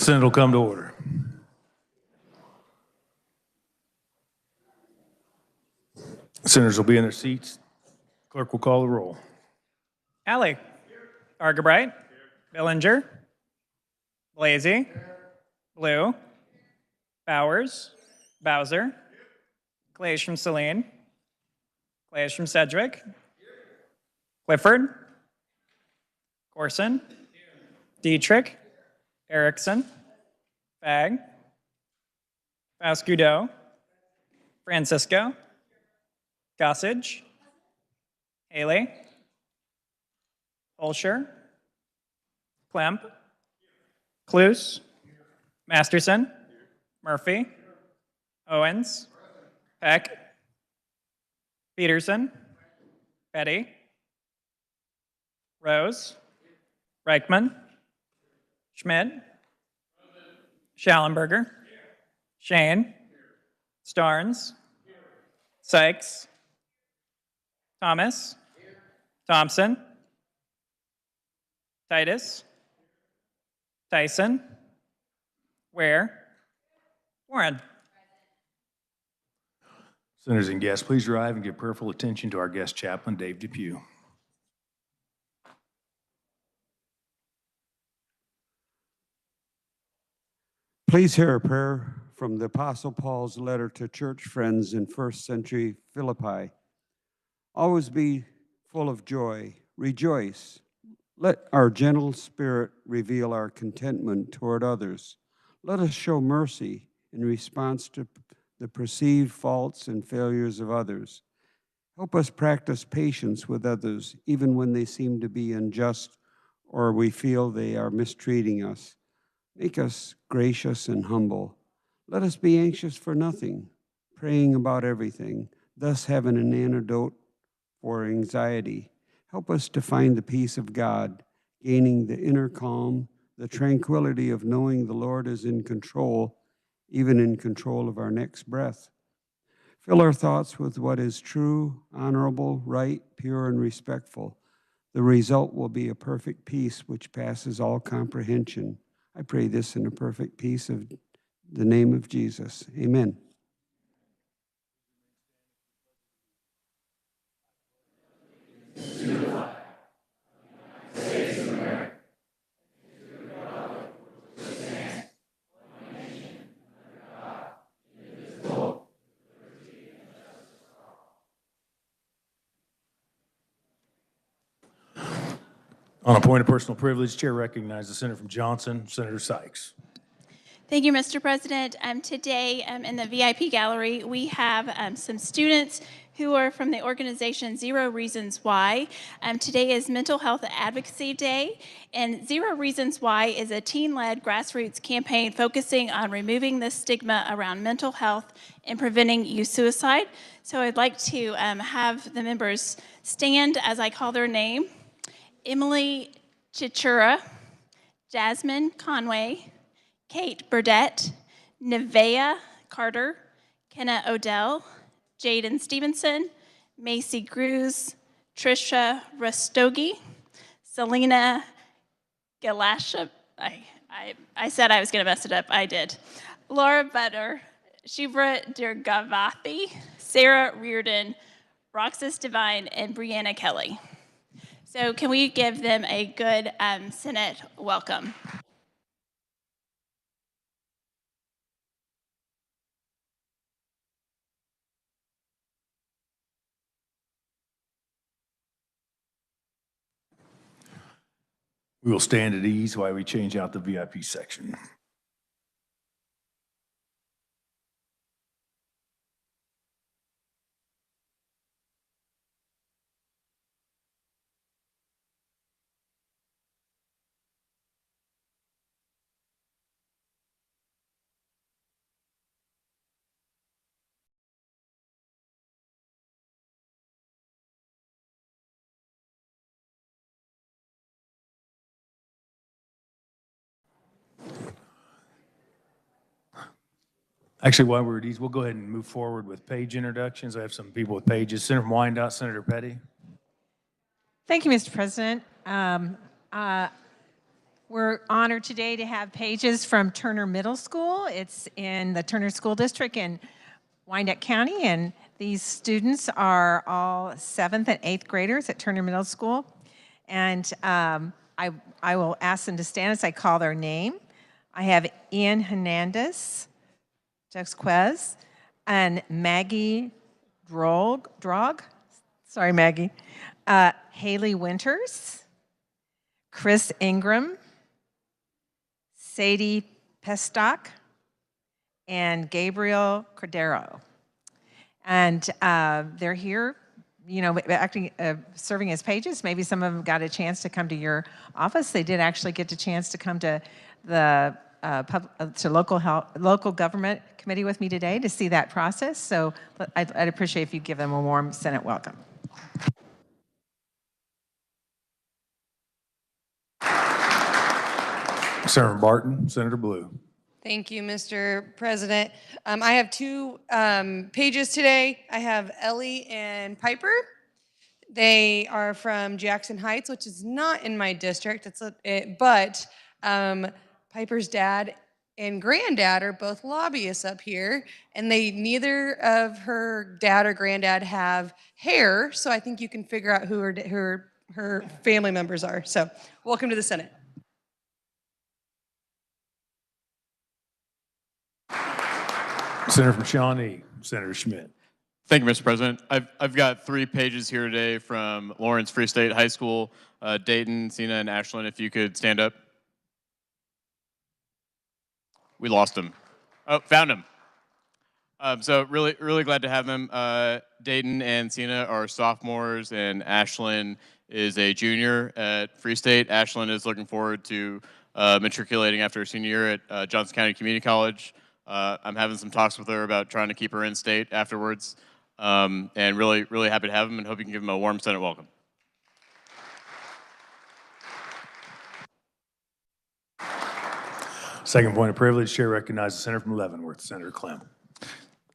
Senate will come to order. Senators will be in their seats. Clerk will call the roll. Alley. Argabright. Billinger. Blasey. Blue. Bowers. Bowser. Clays from Saline. Clays from Sedgwick. Clifford. Corson. Dietrich. Erickson. Fagg. Fascudo. Francisco. Gossage. Haley. Holscher. Klemp. Cluse. Masterson. Murphy. Owens. Peck. Peterson. Petty. Rose. Reichman. Schmidt. Schallenberger. Shane. Starnes. Sykes. Thomas. Thompson. Titus. Tyson. Ware. Warren. Senators and guests, please arrive and give prayerful attention to our guest chaplain, Dave Depew. Please hear a prayer from the Apostle Paul's letter to church friends in first century Philippi. Always be full of joy. Rejoice. Let our gentle spirit reveal our contentment toward others. Let us show mercy in response to the perceived faults and failures of others. Help us practice patience with others, even when they seem to be unjust or we feel they are mistreating us. Make us gracious and humble. Let us be anxious for nothing, praying about everything, thus having an antidote for anxiety. Help us to find the peace of God, gaining the inner calm, the tranquility of knowing the Lord is in control, even in control of our next breath. Fill our thoughts with what is true, honorable, right, pure, and respectful. The result will be a perfect peace which passes all comprehension. I pray this in a perfect peace of the name of Jesus. Amen. On a point of personal privilege, Chair recognizes the Senator from Johnson, Senator Sykes. Thank you, Mr. President. Today in the VIP gallery, we have some students who are from the organization Zero Reasons Why. Today is Mental Health Advocacy Day, and Zero Reasons Why is a teen-led grassroots campaign focusing on removing the stigma around mental health and preventing youth suicide. So I'd like to have the members stand as I call their name. Emily Chichura, Jasmine Conway, Kate Burdett, Nevaeh Carter, Kenna Odell, Jaden Stevenson, Macy Cruz, Trisha Rastogi, Selena Galasha, I said I was going to mess it up, I did. Laura Butter, Shivra Dirgavathi, Sarah Reardon, Roxas Devine, and Brianna Kelly. So can we give them a good Senate welcome? We will stand at ease while we change out the VIP section. Actually, while we're at ease, we'll go ahead and move forward with page introductions. I have some people with pages. Senator from Wyandotte, Senator Petty. Thank you, Mr. President. We're honored today to have pages from Turner Middle School. It's in the Turner School District in Wyandotte County, and these students are all 7th and 8th graders at Turner Middle School. And I will ask them to stand as I call their name. I have Ian Hernandez, Quez, and Maggie Drog. Sorry, Maggie. Haley Winters, Chris Ingram, Sadie Pestock, and Gabriel Cordero. And they're here, you know, acting, serving as pages. Maybe some of them got a chance to come to your office. They did actually get a chance to come to the local government committee with me today to see that process. So I'd appreciate if you give them a warm Senate welcome. Senator Barton, Senator Blue. Thank you, Mr. President. I have two pages today. I have Ellie and Piper. They are from Jackson Heights, which is not in my district. But Piper's dad and granddad are both lobbyists up here, and neither of her dad or granddad have hair, so I think you can figure out who her family members are. So welcome to the Senate. Senator from Shawnee, Senator Schmidt. Thank you, Mr. President. I've got 3 pages here today from Lawrence Free State High School. Dayton, Cena, and Ashland, if you could stand up. We lost him. Oh, found him. So really glad to have them. Dayton and Cena are sophomores, and Ashland is a junior at Free State. Ashland is looking forward to matriculating after her senior year at Johnson County Community College. I'm having some talks with her about trying to keep her in state afterwards, and really happy to have them, and hope you can give them a warm Senate welcome. Second point of privilege, Chair recognizes the Senator from Leavenworth, Senator Clem.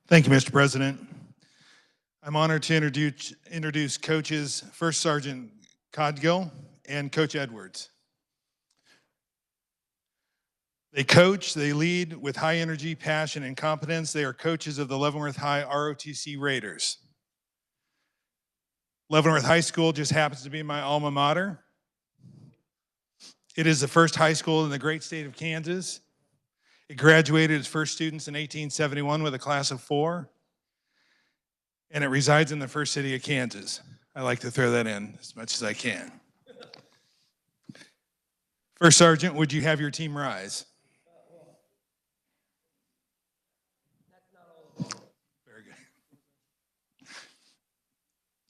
Thank you, Mr. President. I'm honored to introduce coaches First Sergeant Codgill and Coach Edwards. They coach, they lead with high energy, passion, and competence. They are coaches of the Leavenworth High ROTC Raiders. Leavenworth High School just happens to be my alma mater. It is the first high school in the great state of Kansas. It graduated its first students in 1871 with a class of 4. And it resides in the first city of Kansas. I like to throw that in as much as I can. First Sergeant, would you have your team rise? Very good.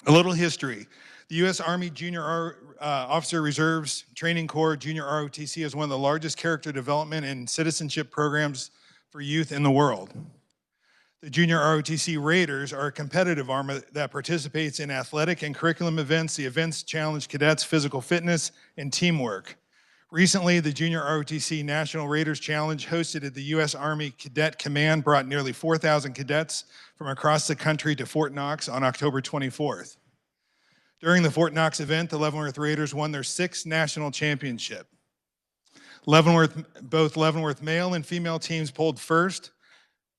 A little history. The U.S. Army Junior Officer Reserves Training Corps Junior ROTC is one of the largest character development and citizenship programs for youth in the world. The Junior ROTC Raiders are a competitive arm that participates in athletic and curriculum events. The events challenge cadets' physical fitness and teamwork. Recently, the Junior ROTC National Raiders Challenge hosted at the U.S. Army Cadet Command brought nearly 4,000 cadets from across the country to Fort Knox on October 24th. During the Fort Knox event, the Leavenworth Raiders won their 6th national championship. Both Leavenworth male and female teams pulled first,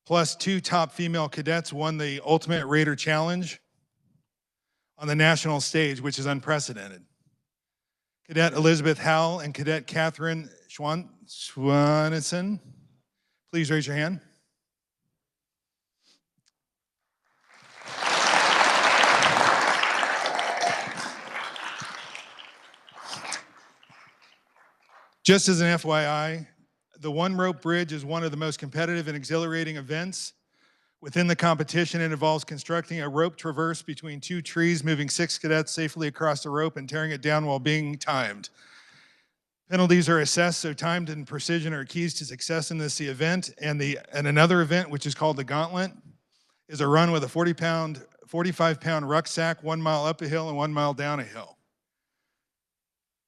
plus 2 top female cadets won the Ultimate Raider Challenge on the national stage, which is unprecedented. Cadet Elizabeth Howell and Cadet Catherine Schwanison, please raise your hand. Just as an FYI, the one-rope bridge is one of the most competitive and exhilarating events. Within the competition, it involves constructing a rope traverse between 2 trees, moving 6 cadets safely across the rope and tearing it down while being timed. Penalties are assessed, so time and precision are keys to success in this event. And another event, which is called the Gauntlet, is a run with a 45-pound rucksack, 1 mile up a hill and 1 mile down a hill.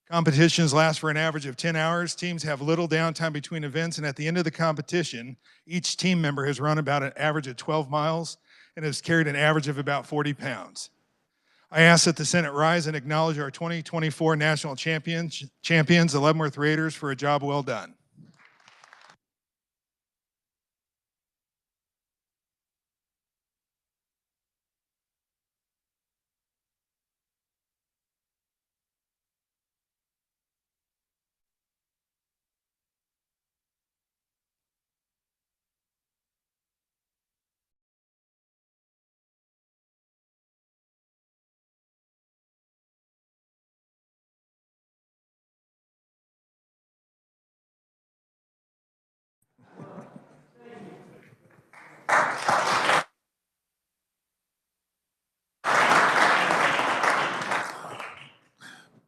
Competitions last for an average of 10 hours. Teams have little downtime between events, and at the end of the competition, each team member has run about an average of 12 miles and has carried an average of about 40 pounds. I ask that the Senate rise and acknowledge our 2024 national champions, the Leavenworth Raiders, for a job well done.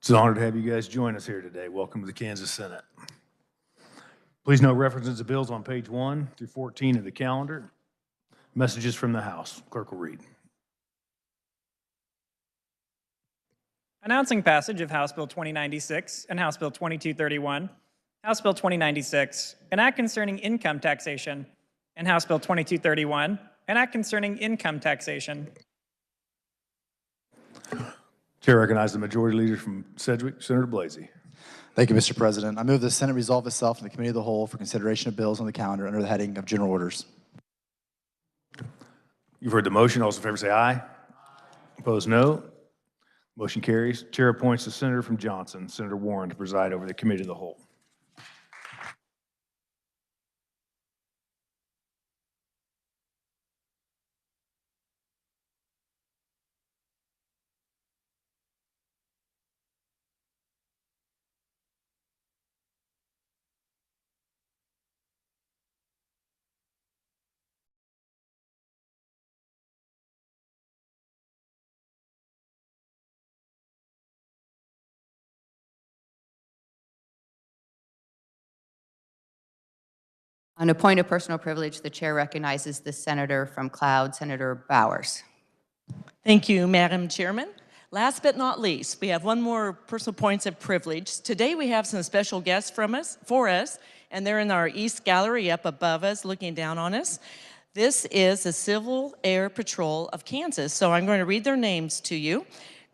It's an honor to have you guys join us here today. Welcome to the Kansas Senate. Please note references to bills on page 1 through 14 of the calendar. Messages from the House. Clerk will read. Announcing passage of House Bill 2096 and House Bill 2231, House Bill 2096, an act concerning income taxation, and House Bill 2231, an act concerning income taxation. Chair recognizes the Majority Leader from Sedgwick, Senator Blasey. Thank you, Mr. President. I move the Senate resolve itself in the Committee of the Whole for consideration of bills on the calendar under the heading of General Orders. You've heard the motion. All those in favor say aye. Opposed, no. Motion carries. Chair appoints the Senator from Johnson, Senator Warren, to preside over the Committee of the Whole. On a point of personal privilege, the chair recognizes the senator from Cloud, Senator Bowers. Thank you, Madam Chairman. Last but not least, we have one more personal points of privilege. Today we have some special guests for us, and they're in our East Gallery up above us, looking down on us. This is the Civil Air Patrol of Kansas, so I'm going to read their names to you.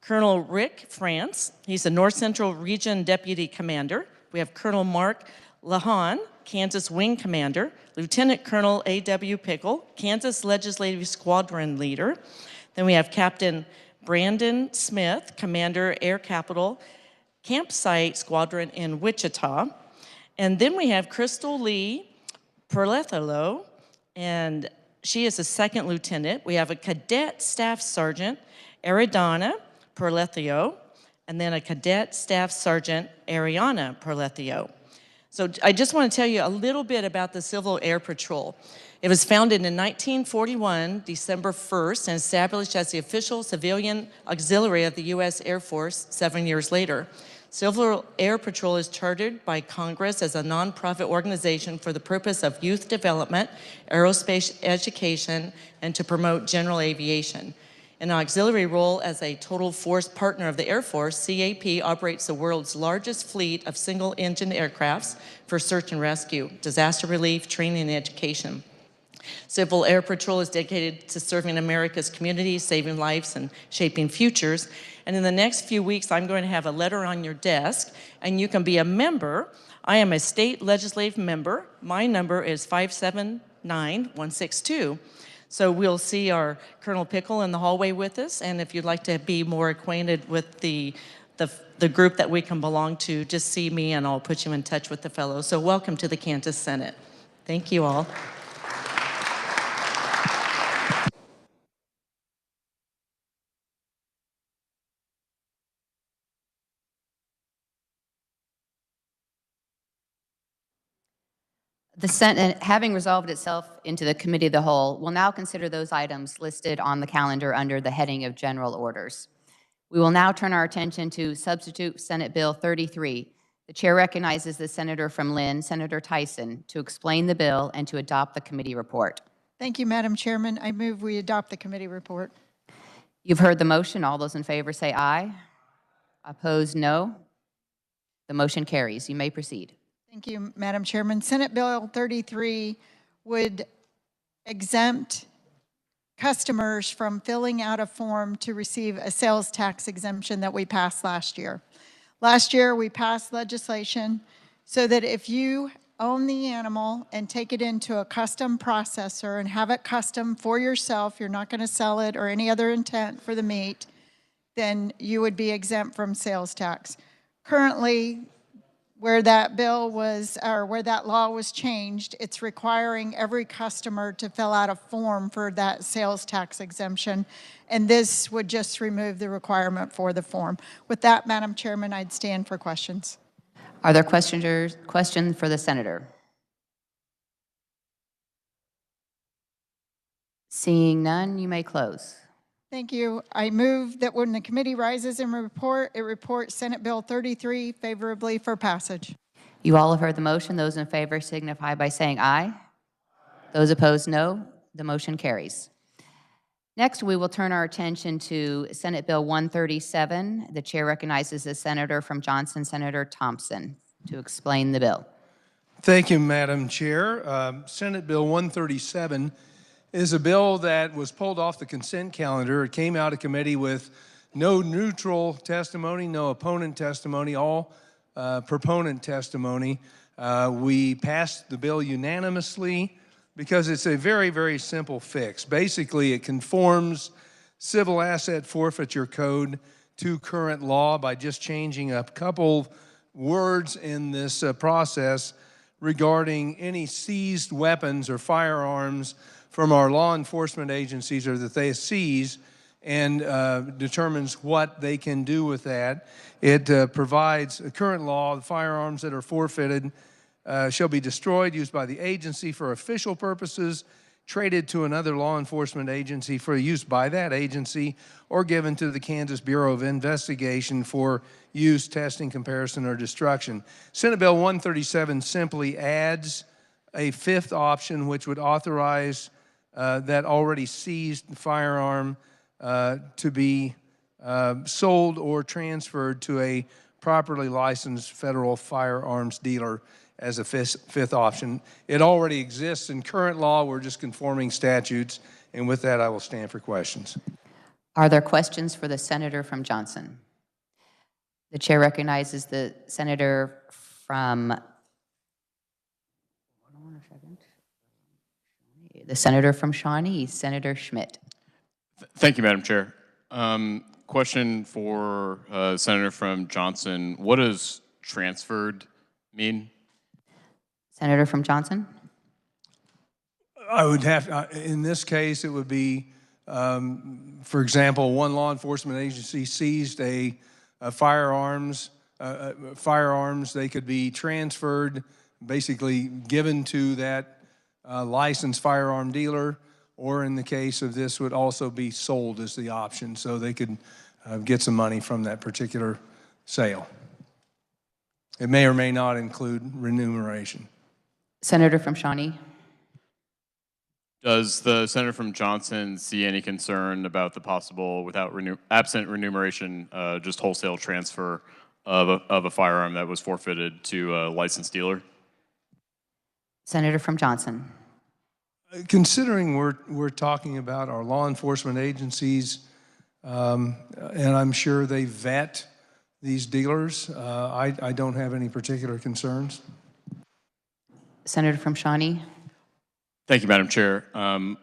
Colonel Rick France, he's the North Central Region Deputy Commander. We have Colonel Mark Lahan, Kansas Wing Commander, Lieutenant Colonel A.W. Pickle, Kansas Legislative Squadron Leader. Then we have Captain Brandon Smith, Commander Air Capital Campsite Squadron in Wichita. And then we have Crystal Lee Perlethalo, and she is a second lieutenant. We have a Cadet Staff Sergeant, Aridana Perlethio, and then a Cadet Staff Sergeant, Ariana Perlethio. So I just want to tell you a little bit about the Civil Air Patrol. It was founded in 1941, December 1st, and established as the official civilian auxiliary of the U.S. Air Force 7 years later. Civil Air Patrol is chartered by Congress as a nonprofit organization for the purpose of youth development, aerospace education, and to promote general aviation. In an auxiliary role as a total force partner of the Air Force, CAP operates the world's largest fleet of single-engine aircrafts for search and rescue, disaster relief, training, and education. Civil Air Patrol is dedicated to serving America's communities, saving lives, and shaping futures. And in the next few weeks, I'm going to have a letter on your desk, and you can be a member. I am a state legislative member. My number is 579162. So we'll see our Colonel Pickle in the hallway with us, and if you'd like to be more acquainted with the group that we can belong to, just see me and I'll put you in touch with the fellows. So welcome to the Kansas Senate. Thank you all. The Senate, having resolved itself into the Committee of the Whole, will now consider those items listed on the calendar under the heading of General Orders. We will now turn our attention to Substitute Senate Bill 33. The chair recognizes the senator from Lynn, Senator Tyson, to explain the bill and to adopt the committee report. Thank you, Madam Chairman. I move we adopt the committee report. You've heard the motion. All those in favor say aye. Opposed, no. The motion carries. You may proceed. Thank you, Madam Chairman. Senate Bill 33 would exempt customers from filling out a form to receive a sales tax exemption that we passed last year. Last year, we passed legislation so that if you own the animal and take it into a custom processor and have it custom for yourself, you're not going to sell it or any other intent for the meat, then you would be exempt from sales tax. Currently, where that bill was, or where that law was changed, it's requiring every customer to fill out a form for that sales tax exemption, and this would just remove the requirement for the form. With that, Madam Chairman, I'd stand for questions. Are there questions for the senator? Seeing none, you may close. Thank you. I move that when the committee rises and report, it reports Senate Bill 33 favorably for passage. You all have heard the motion. Those in favor signify by saying aye. Those opposed, no. The motion carries. Next, we will turn our attention to Senate Bill 137. The chair recognizes the senator from Johnson, Senator Thompson, to explain the bill. Thank you, Madam Chair. Senate Bill 137 is a bill that was pulled off the consent calendar. It came out of committee with no neutral testimony, no opponent testimony, all proponent testimony. We passed the bill unanimously because it's a very, very simple fix. Basically, it conforms civil asset forfeiture code to current law by just changing a couple words in this process regarding any seized weapons or firearms from our law enforcement agencies or that they seize, and determines what they can do with that. It provides a current law, the firearms that are forfeited shall be destroyed, used by the agency for official purposes, traded to another law enforcement agency for use by that agency, or given to the Kansas Bureau of Investigation for use, testing, comparison, or destruction. Senate Bill 137 simply adds a fifth option, which would authorize that already seized firearm to be sold or transferred to a properly licensed federal firearms dealer as a fifth option. It already exists in current law. We're just conforming statutes. And with that, I will stand for questions. Are there questions for the senator from Johnson? The chair recognizes the senator from, hold on a second. The senator from Shawnee, Senator Schmidt. Thank you, Madam Chair. Question for Senator from Johnson. What does transferred mean? Senator from Johnson? I would have, in this case, it would be, for example, one law enforcement agency seized a firearms. They could be transferred, basically given to that licensed firearm dealer, or in the case of this, would also be sold as the option, so they could get some money from that particular sale. It may or may not include remuneration. Senator from Shawnee? Does the senator from Johnson see any concern about the possible, without absent remuneration, just wholesale transfer of a firearm that was forfeited to a licensed dealer? Senator from Johnson? Considering we're talking about our law enforcement agencies, and I'm sure they vet these dealers, I don't have any particular concerns. Senator from Shawnee? Thank you, Madam Chair. I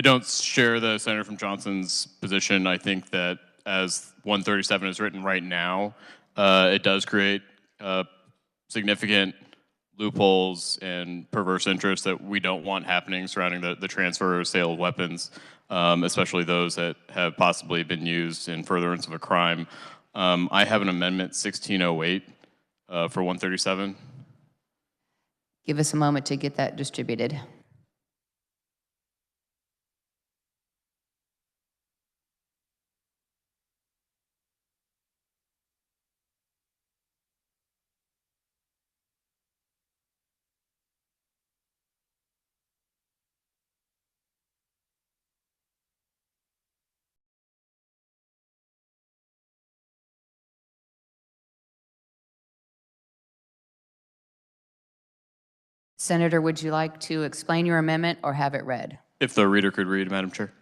don't share the senator from Johnson's position. I think that as 137 is written right now, it does create significant loopholes and perverse interests that we don't want happening surrounding the transfer or sale of weapons, especially those that have possibly been used in furtherance of a crime. I have an amendment 1608 for 137. Give us a moment to get that distributed. Senator, would you like to explain your amendment or have it read? If the reader could read, Madam Chair.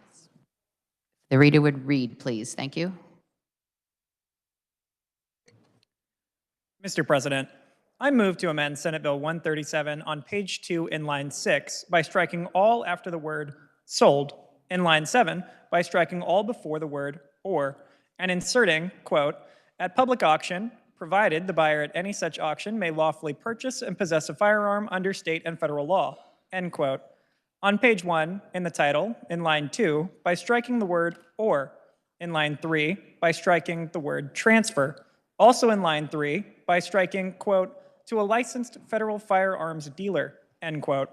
The reader would read, please. Thank you. Mr. President, I move to amend Senate Bill 137 on page 2 in line 6 by striking all after the word sold, in line 7 by striking all before the word or, and inserting, quote, at public auction, provided the buyer at any such auction may lawfully purchase and possess a firearm under state and federal law, end quote. On page 1, in the title, in line 2, by striking the word or, in line 3, by striking the word transfer, also in line 3, by striking, quote, to a licensed federal firearms dealer, end quote.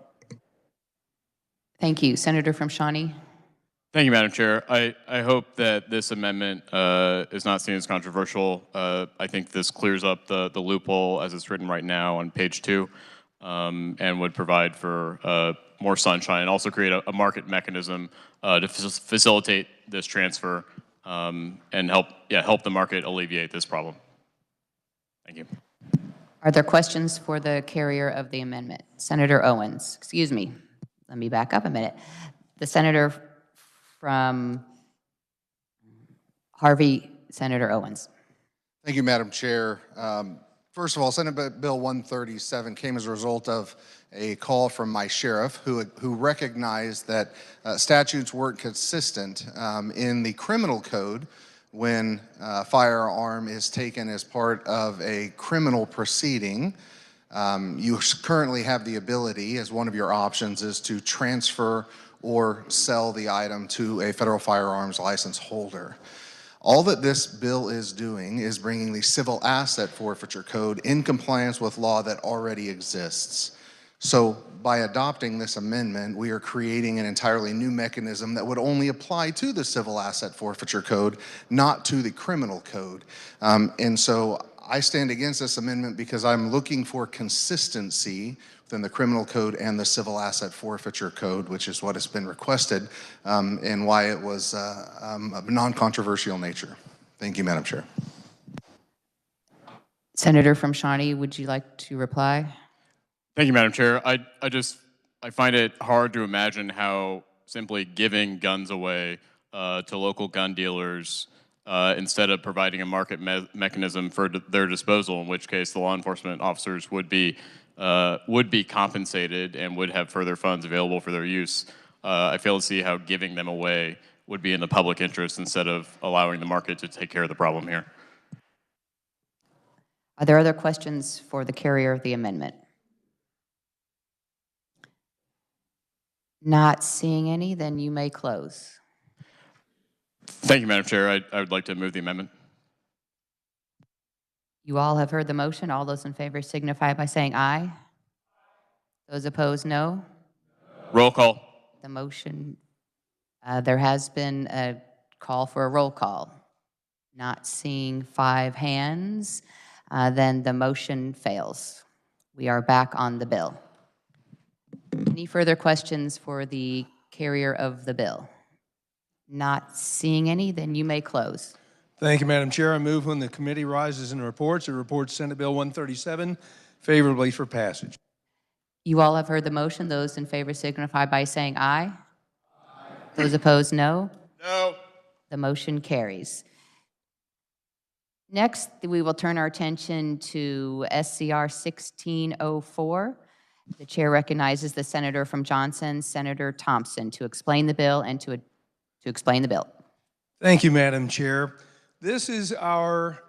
Thank you. Senator from Shawnee. Thank you, Madam Chair. I hope that this amendment is not seen as controversial. I think this clears up the loophole as it's written right now on page 2 and would provide for more sunshine and also create a market mechanism to facilitate this transfer and help the market alleviate this problem. Thank you. Are there questions for the carrier of the amendment? Senator Owens, excuse me. Let me back up a minute. The senator from Harvey, Senator Owens. Thank you, Madam Chair. First of all, Senate Bill 137 came as a result of a call from my sheriff who recognized that statutes weren't consistent in the criminal code when a firearm is taken as part of a criminal proceeding. You currently have the ability, as one of your options, is to transfer or sell the item to a federal firearms license holder. All that this bill is doing is bringing the civil asset forfeiture code in compliance with law that already exists. So by adopting this amendment, we are creating an entirely new mechanism that would only apply to the civil asset forfeiture code, not to the criminal code. And so I stand against this amendment because I'm looking for consistency within the criminal code and the civil asset forfeiture code, which is what has been requested and why it was of non-controversial nature. Thank you, Madam Chair. Senator from Shawnee, would you like to reply? Thank you, Madam Chair. I find it hard to imagine how simply giving guns away to local gun dealers instead of providing a market mechanism for their disposal, in which case the law enforcement officers would be compensated and would have further funds available for their use. I fail to see how giving them away would be in the public interest instead of allowing the market to take care of the problem here. Are there other questions for the carrier of the amendment? Not seeing any, then you may close. Thank you, Madam Chair. I would like to move the amendment. You all have heard the motion. All those in favor signify by saying aye. Those opposed, no. Roll call. The motion, there has been a call for a roll call. Not seeing 5 hands, then the motion fails. We are back on the bill. Any further questions for the carrier of the bill? Not seeing any, then you may close. Thank you, Madam Chair. I move when the committee rises and reports, it reports Senate Bill 137 favorably for passage. You all have heard the motion. Those in favor signify by saying aye. Aye. Those opposed, no. No. The motion carries. Next, we will turn our attention to SCR 1604. The chair recognizes the senator from Johnson, Senator Thompson, to explain the bill and to explain the bill. Thank you, Madam Chair. This is our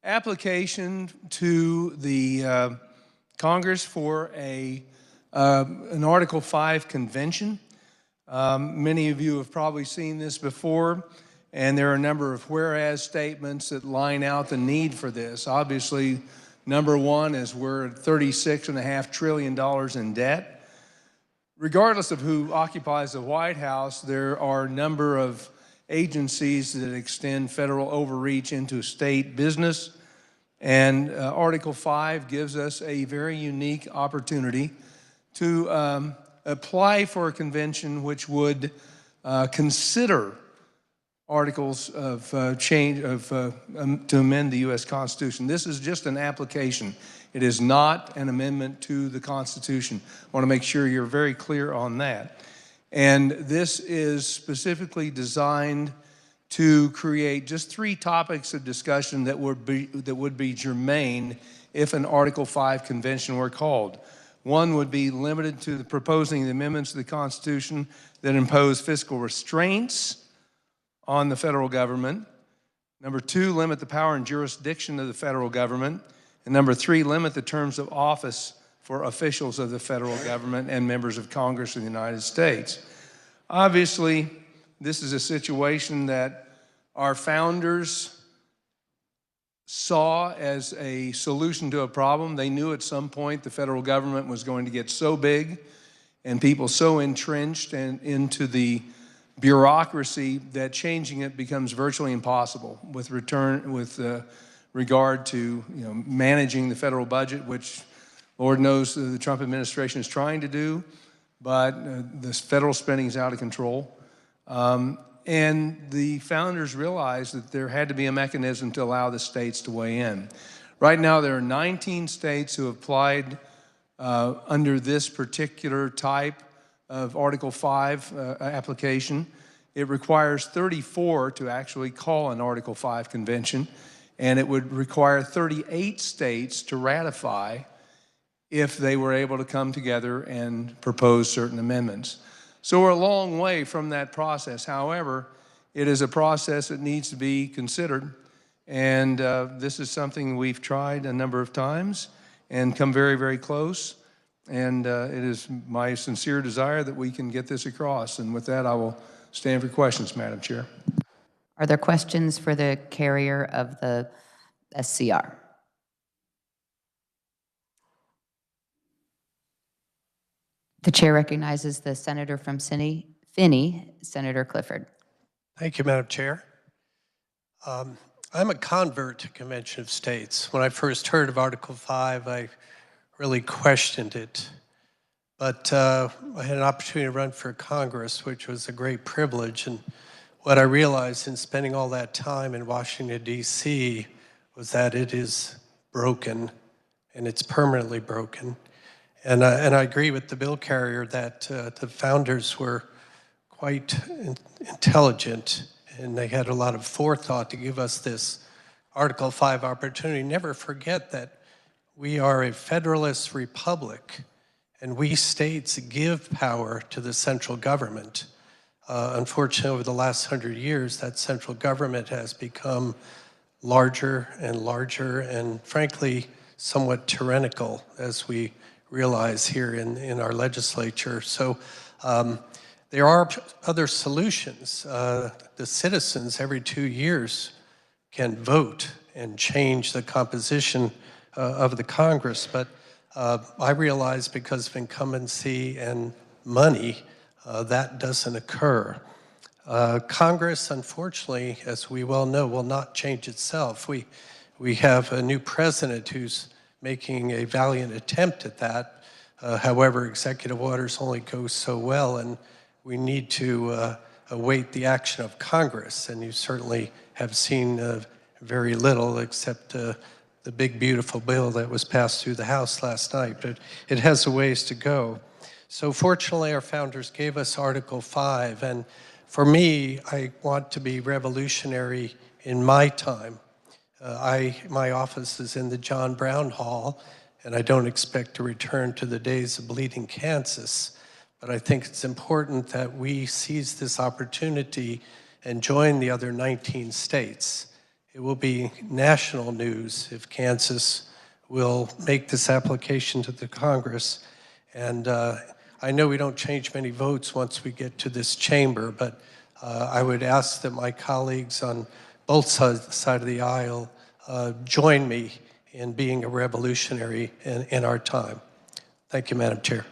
application to the Congress for an Article 5 convention. Many of you have probably seen this before, and there are a number of whereas statements that line out the need for this. Obviously, number one is we're at $36.5 trillion in debt. Regardless of who occupies the White House, there are a number of agencies that extend federal overreach into state business. And Article 5 gives us a very unique opportunity to apply for a convention which would consider articles of change to amend the U.S. Constitution. This is just an application. It is not an amendment to the Constitution. I want to make sure you're very clear on that. And this is specifically designed to create just 3 topics of discussion that would be germane if an Article 5 convention were called. One would be limited to proposing the amendments to the Constitution that impose fiscal restraints on the federal government. Number 2, limit the power and jurisdiction of the federal government. And number 3, limit the terms of office for officials of the federal government and members of Congress of the United States. Obviously, this is a situation that our founders saw as a solution to a problem. They knew at some point the federal government was going to get so big and people so entrenched and into the bureaucracy that changing it becomes virtually impossible with regard to managing the federal budget, which Lord knows the Trump administration is trying to do, but this federal spending is out of control. And the founders realized that there had to be a mechanism to allow the states to weigh in. Right now, there are 19 states who have applied under this particular type of Article 5 application. It requires 34 to actually call an Article 5 convention, and it would require 38 states to ratify if they were able to come together and propose certain amendments. So we're a long way from that process. However, it is a process that needs to be considered, and this is something we've tried a number of times and come very, very close. And it is my sincere desire that we can get this across. And with that, I will stand for questions, Madam Chair. Are there questions for the carrier of the SCR? The chair recognizes the senator from Finney, Senator Clifford. Thank you, Madam Chair. I'm a convert to Convention of States. When I first heard of Article 5, I really questioned it. But I had an opportunity to run for Congress, which was a great privilege. And what I realized in spending all that time in Washington, D.C., was that it is broken, and it's permanently broken. And I agree with the bill carrier that the founders were quite intelligent, and they had a lot of forethought to give us this Article 5 opportunity. Never forget that we are a federalist republic, and we states give power to the central government. Unfortunately, over the last 100 years, that central government has become larger and frankly, somewhat tyrannical, as we realize here in our legislature. So there are other solutions. The citizens every 2 years can vote and change the composition of the Congress, but I realize because of incumbency and money, that doesn't occur. Congress, unfortunately, as we well know, will not change itself. We have a new president who's making a valiant attempt at that. However, executive orders only go so well, and we need to await the action of Congress. And you certainly have seen very little except the big, beautiful bill that was passed through the House last night, but it has a ways to go. So fortunately, our founders gave us Article 5, and for me, I want to be revolutionary in my time. My office is in the John Brown Hall, and I don't expect to return to the days of bleeding Kansas, but I think it's important that we seize this opportunity and join the other 19 states. It will be national news if Kansas will make this application to the Congress. And I know we don't change many votes once we get to this chamber, but I would ask that my colleagues on both sides of the aisle join me in being a revolutionary in our time. Thank you, Madam Chair.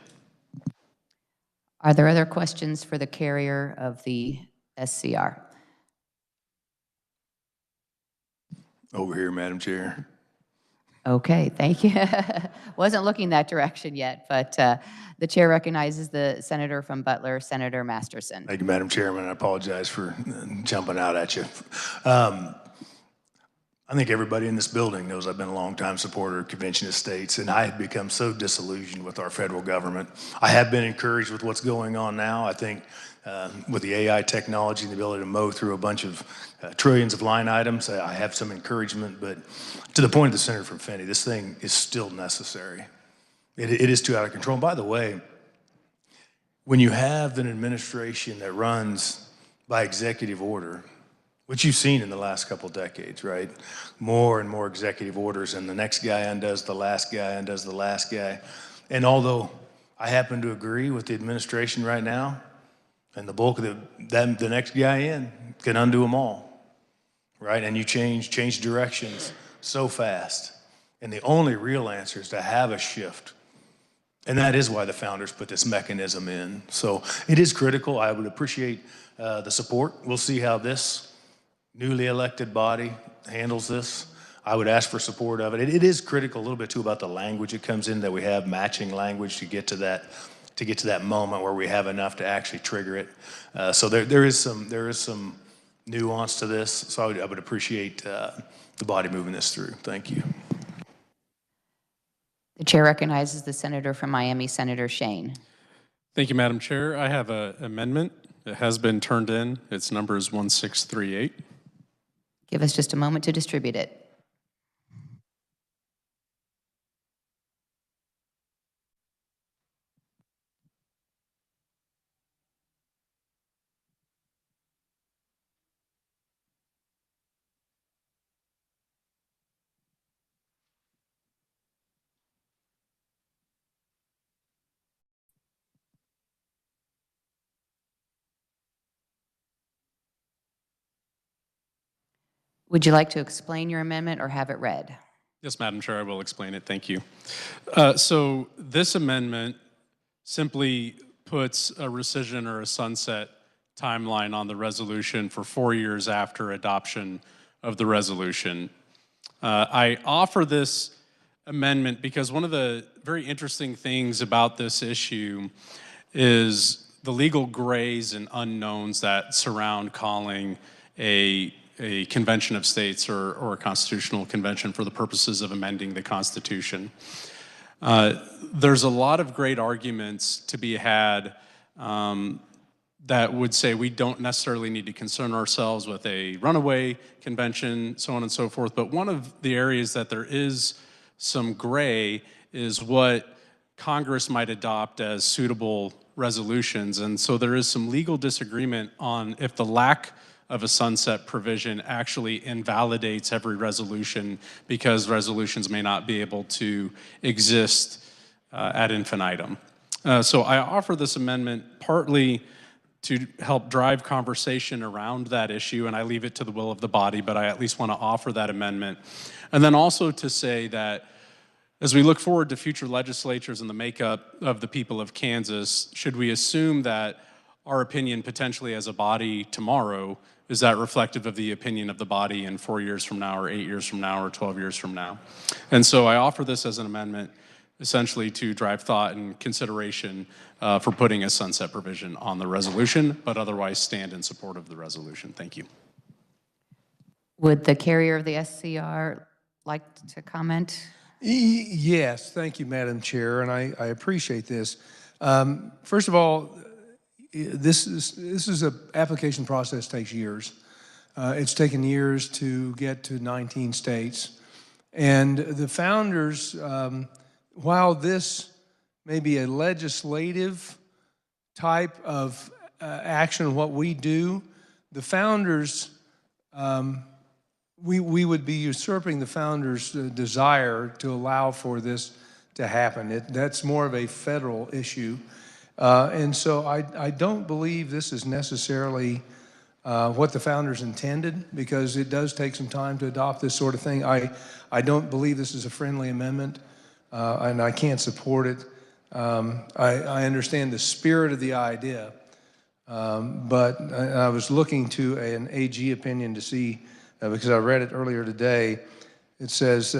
Are there other questions for the carrier of the SCR? Over here, Madam Chair. Okay, thank you. Wasn't looking that direction yet, but the chair recognizes the senator from Butler, Senator Masterson. Thank you, Madam Chairman. I apologize for jumping out at you. I think everybody in this building knows I've been a longtime supporter of Convention of States, and I had become so disillusioned with our federal government. I have been encouraged with what's going on now. I think with the AI technology and the ability to mow through a bunch of trillions of line items, I have some encouragement, but to the point of the Senator from Finney, this thing is still necessary. It is too out of control. And by the way, when you have an administration that runs by executive order, which you've seen in the last couple decades, right? More and more executive orders, and the next guy undoes the last guy, undoes the last guy. And although I happen to agree with the administration right now, and the bulk of the next guy in can undo them all, right? And you change directions so fast. And the only real answer is to have a shift. And that is why the founders put this mechanism in. So it is critical. I would appreciate the support. We'll see how this newly elected body handles this. I would ask for support of it. It is critical a little bit too about the language that comes in, that we have matching language to get to that moment where we have enough to actually trigger it. So there is some nuance to this. So I would appreciate the body moving this through. Thank you. The chair recognizes the senator from Miami, Senator Shane. Thank you, Madam Chair. I have an amendment. It has been turned in. Its number is 1638. Give us just a moment to distribute it. Would you like to explain your amendment or have it read? Yes, Madam Chair, I will explain it. Thank you. So this amendment simply puts a rescission or a sunset timeline on the resolution for 4 years after adoption of the resolution. I offer this amendment because one of the very interesting things about this issue is the legal grays and unknowns that surround calling a convention of states or a constitutional convention for the purposes of amending the Constitution. There's a lot of great arguments to be had that would say we don't necessarily need to concern ourselves with a runaway convention, so on and so forth. But one of the areas that there is some gray is what Congress might adopt as suitable resolutions. And so there is some legal disagreement on if the lack of a sunset provision actually invalidates every resolution, because resolutions may not be able to exist ad infinitum. So I offer this amendment partly to help drive conversation around that issue, and I leave it to the will of the body, but I at least want to offer that amendment. And then also to say that as we look forward to future legislatures and the makeup of the people of Kansas, should we assume that our opinion potentially as a body tomorrow, is that reflective of the opinion of the body in 4 years from now, or 8 years from now, or 12 years from now? And so I offer this as an amendment essentially to drive thought and consideration for putting a sunset provision on the resolution, but otherwise stand in support of the resolution. Thank you. Would the carrier of the SCR like to comment? Yes, thank you, Madam Chair, and I appreciate this. First of all, this is an application process takes years. It's taken years to get to 19 states. And the founders, while this may be a legislative type of action, what we do, the founders, we would be usurping the founders' desire to allow for this to happen. That's more of a federal issue. And so I don't believe this is necessarily what the founders intended, because it does take some time to adopt this sort of thing. I don't believe this is a friendly amendment, and I can't support it. I understand the spirit of the idea, but I was looking to an AG opinion to see, because I read it earlier today. It says,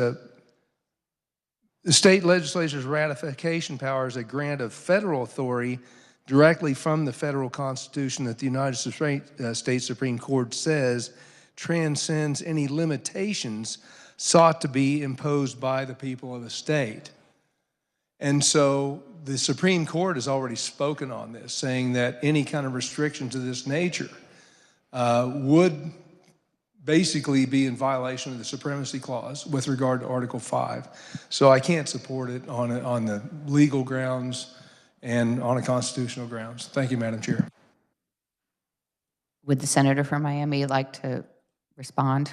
the state legislature's ratification power is a grant of federal authority directly from the federal Constitution that the United States Supreme Court says transcends any limitations sought to be imposed by the people of the state. And so the Supreme Court has already spoken on this, saying that any kind of restrictions of this nature would basically be in violation of the Supremacy Clause with regard to Article 5. So I can't support it on the legal grounds and on a constitutional grounds. Thank you, Madam Chair. Would the senator from Miami like to respond?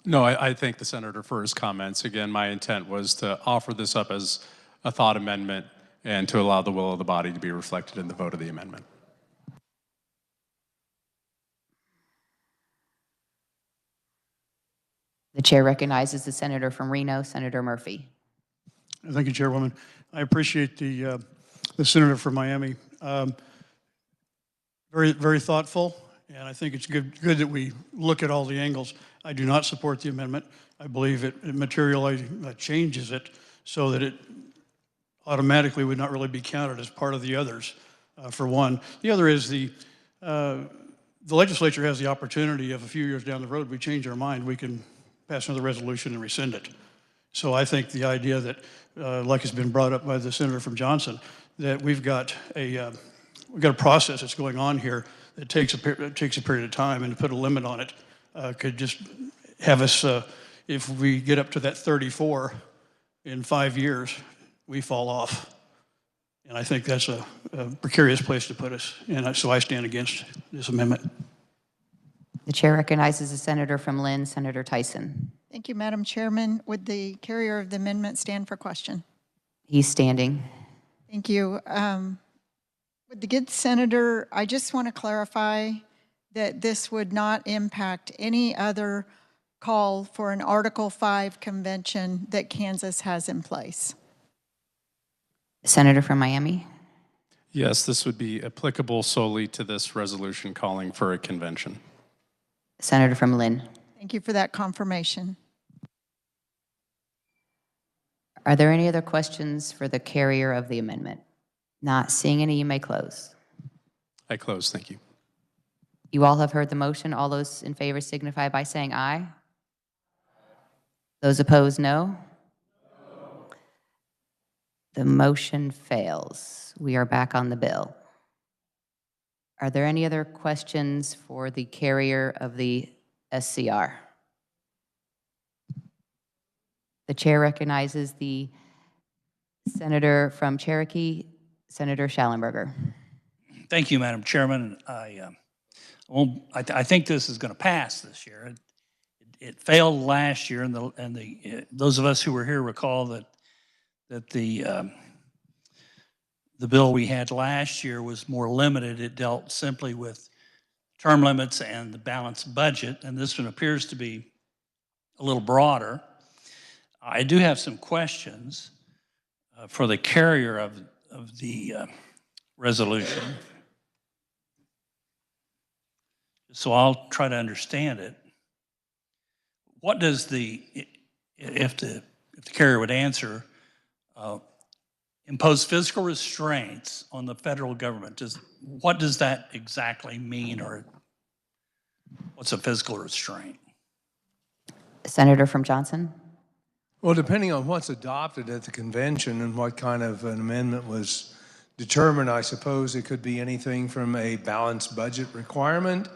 No, I thank the senator for his comments. Again, my intent was to offer this up as a thought amendment and to allow the will of the body to be reflected in the vote of the amendment. The chair recognizes the senator from Reno, Senator Murphy. Thank you, Chairwoman. I appreciate the senator from Miami. Very thoughtful, and I think it's good that we look at all the angles. I do not support the amendment. I believe it materially changes it so that it automatically would not really be counted as part of the others, for one. The other is the legislature has the opportunity of a few years down the road, we change our mind, we can pass another resolution and rescind it. So I think the idea that, like has been brought up by the senator from Johnson, that we've got a process that's going on here that takes a period of time, and to put a limit on it could just have us, if we get up to that 34 in 5 years, we fall off. And I think that's a precarious place to put us, and so I stand against this amendment. The chair recognizes the senator from Lynn, Senator Tyson. Thank you, Madam Chairman. Would the carrier of the amendment stand for question? He's standing. Thank you. With the good senator, I just want to clarify that this would not impact any other call for an Article 5 convention that Kansas has in place. Senator from Miami. Yes, this would be applicable solely to this resolution calling for a convention. Senator from Lynn. Thank you for that confirmation. Are there any other questions for the carrier of the amendment? Not seeing any, you may close. I close, thank you. You all have heard the motion. All those in favor signify by saying aye. Those opposed, no. The motion fails. We are back on the bill. Are there any other questions for the carrier of the SCR? The chair recognizes the senator from Cherokee, Senator Schallenberger. Thank you, Madam Chairman. I think this is going to pass this year. It failed last year, and those of us who were here recall that the bill we had last year was more limited. It dealt simply with term limits and the balanced budget, and this one appears to be a little broader. I do have some questions for the carrier of the resolution. So I'll try to understand it. What does if the carrier would answer, impose fiscal restraints on the federal government? What does that exactly mean, or what's a fiscal restraint? Senator from Johnson. Well, depending on what's adopted at the convention and what kind of an amendment was determined, I suppose it could be anything from a balanced budget requirement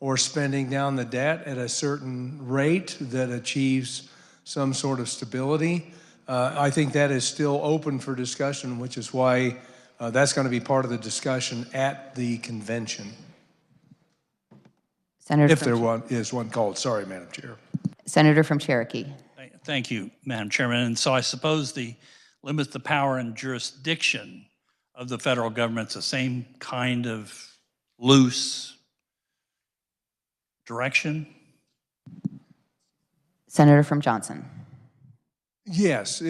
or spending down the debt at a certain rate that achieves some sort of stability. I think that is still open for discussion, which is why that's going to be part of the discussion at the convention. Senator if there is one called. Sorry, Madam Chair. Senator from Cherokee. Thank you, Madam Chairman. And so I suppose limits the power and jurisdiction of the federal government's the same kind of loose direction? Senator from Johnson. Yes,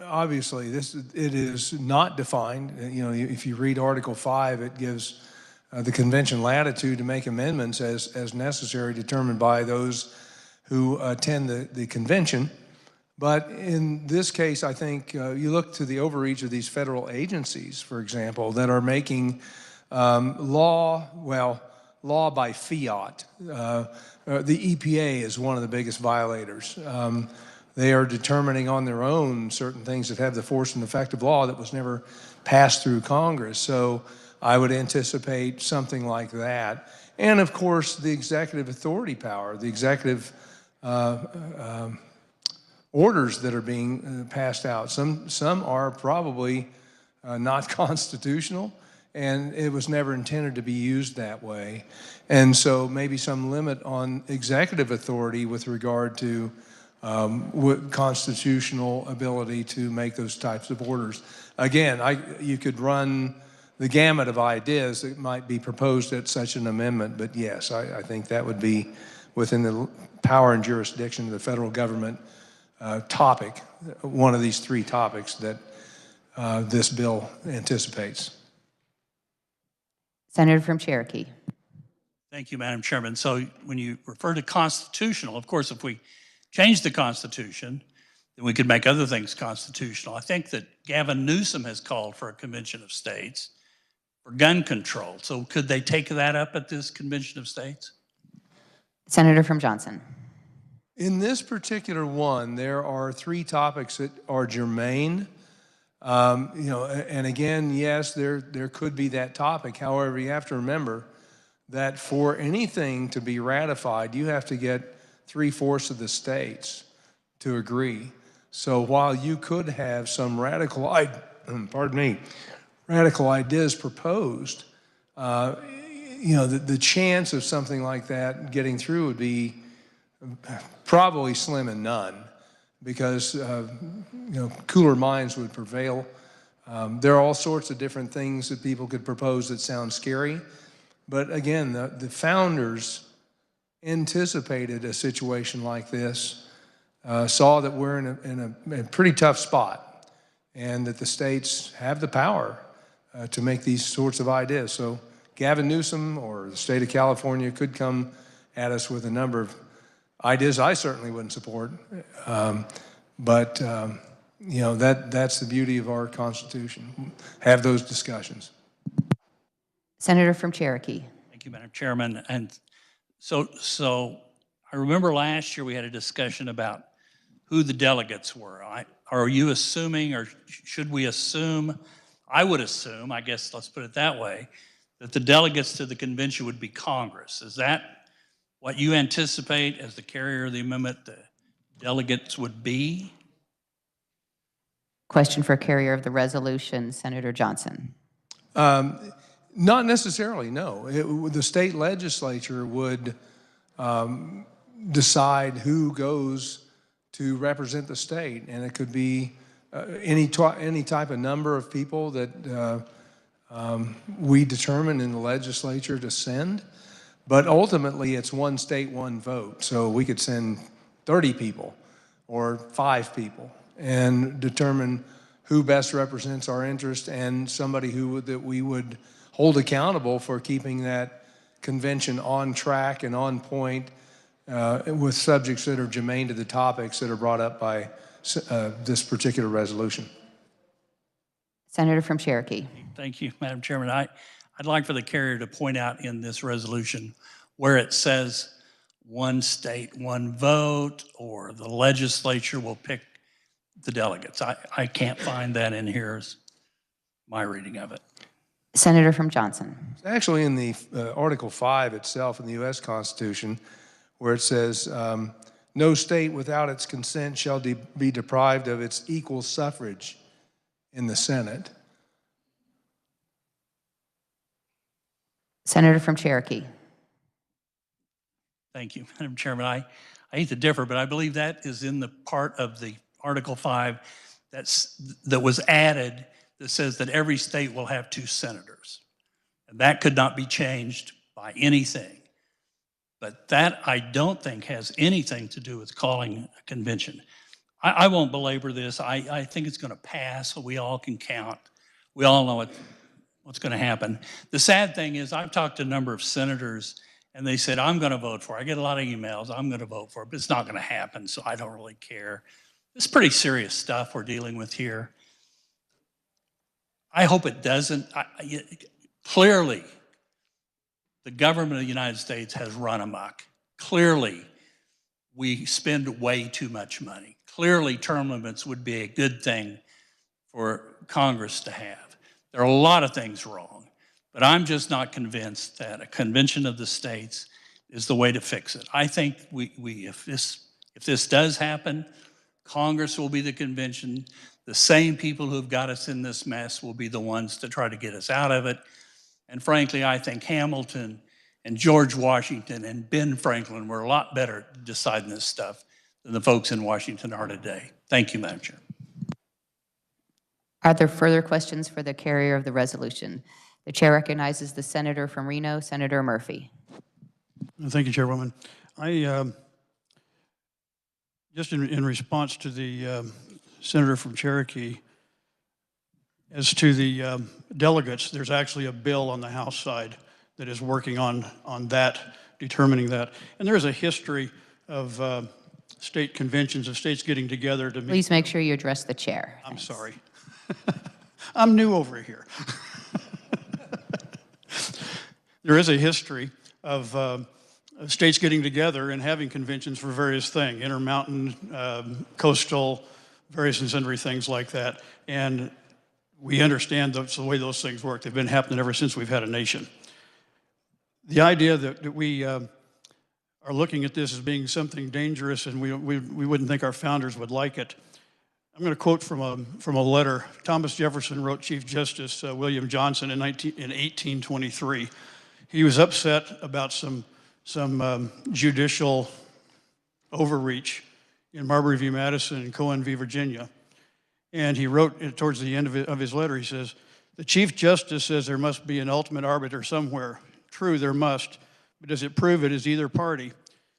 obviously it is not defined. You know, if you read Article 5, it gives the convention latitude to make amendments as necessary, determined by those who attend the convention. But in this case, I think you look to the overreach of these federal agencies, for example, that are making law law by fiat. The EPA is one of the biggest violators. They are determining on their own certain things that have the force and effect of law that was never passed through Congress. So I would anticipate something like that. And of course, the executive authority power, the executive orders that are being passed out. Some are probably not constitutional, and it was never intended to be used that way. And so maybe some limit on executive authority with regard to constitutional ability to make those types of orders. Again, you could run the gamut of ideas that might be proposed at such an amendment, but yes, I think that would be within the power and jurisdiction of the federal government topic, one of these three topics that this bill anticipates. Senator from Cherokee. Thank you, Madam Chairman. So when you refer to constitutional, of course, if we change the Constitution, then we could make other things constitutional. I think that Gavin Newsom has called for a convention of states for gun control. So could they take that up at this convention of states? Senator from Johnson. In this particular one, there are three topics that are germane. And again, yes, there could be that topic. However, you have to remember that for anything to be ratified, you have to get 3/4 of the states to agree. So while you could have some radical ideas proposed, the chance of something like that getting through would be probably slim and none, because cooler minds would prevail. There are all sorts of different things that people could propose that sound scary, but again, the founders anticipated a situation like this, saw that we're in a pretty tough spot, and that the states have the power to make these sorts of ideas. So Gavin Newsom or the state of California could come at us with a number of ideas I certainly wouldn't support, but that's the beauty of our Constitution. Have those discussions. Senator from Cherokee. Thank you, Madam Chairman. And so I remember last year we had a discussion about who the delegates were. Are you assuming, or should we assume, I would assume, I guess let's put it that way, that the delegates to the convention would be Congress. Is that what you anticipate as the carrier of the amendment the delegates would be? Question for carrier of the resolution, Senator Johnson. Not necessarily, no. The state legislature would decide who goes to represent the state, and it could be any type of number of people that we determine in the legislature to send. But ultimately, it's one state, one vote. So we could send 30 people or 5 people and determine who best represents our interest, and somebody that we would hold accountable for keeping that convention on track and on point with subjects that are germane to the topics that are brought up by this particular resolution. Senator from Cherokee. Thank you, Madam Chairman. I'd like for the carrier to point out in this resolution where it says one state, one vote, or the legislature will pick the delegates. I can't find that in here as my reading of it. Senator from Johnson. It's actually in the Article 5 itself in the U.S. Constitution, where it says, no state without its consent shall be deprived of its equal suffrage in the Senate. Senator from Cherokee. Thank you, Madam Chairman. I hate to differ, but I believe that is in the part of the Article 5 that was added that says that every state will have 2 senators. And that could not be changed by anything. But that, I don't think, has anything to do with calling a convention. I won't belabor this. I think it's going to pass so we all can count. We all know what's going to happen. The sad thing is I've talked to a number of senators, and they said, I'm going to vote for it. I get a lot of emails. I'm going to vote for it, but it's not going to happen, so I don't really care. It's pretty serious stuff we're dealing with here. I hope it doesn't. Clearly, the government of the United States has run amok. Clearly, we spend way too much money. Clearly, term limits would be a good thing for Congress to have. There are a lot of things wrong, but I'm just not convinced that a convention of the states is the way to fix it. I think if this does happen, Congress will be the convention. The same people who've got us in this mess will be the ones to try to get us out of it. And frankly, I think Hamilton and George Washington and Ben Franklin were a lot better at deciding this stuff than the folks in Washington are today. Thank you, Madam Chair. Are there further questions for the carrier of the resolution? The chair recognizes the senator from Reno, Senator Murphy. Thank you, Chairwoman. I just in response to the senator from Cherokee, as to the delegates, there's actually a bill on the House side that is working on that, determining that. And there's a history of state conventions, of states getting together to meet. Please make sure you address the chair. I'm sorry. I'm new over here. There is a history of states getting together and having conventions for various things, intermountain, coastal, various and sundry things like that. And we understand the way those things work. They've been happening ever since we've had a nation. The idea that we are looking at this as being something dangerous and we wouldn't think our founders would like it. I'm going to quote from a letter. Thomas Jefferson wrote Chief Justice William Johnson in 1823. He was upset about some judicial overreach in Marbury v. Madison and Cohen v. Virginia. And he wrote towards the end of his letter, he says, "The Chief Justice says there must be an ultimate arbiter somewhere. True, there must, but does it prove it is either party?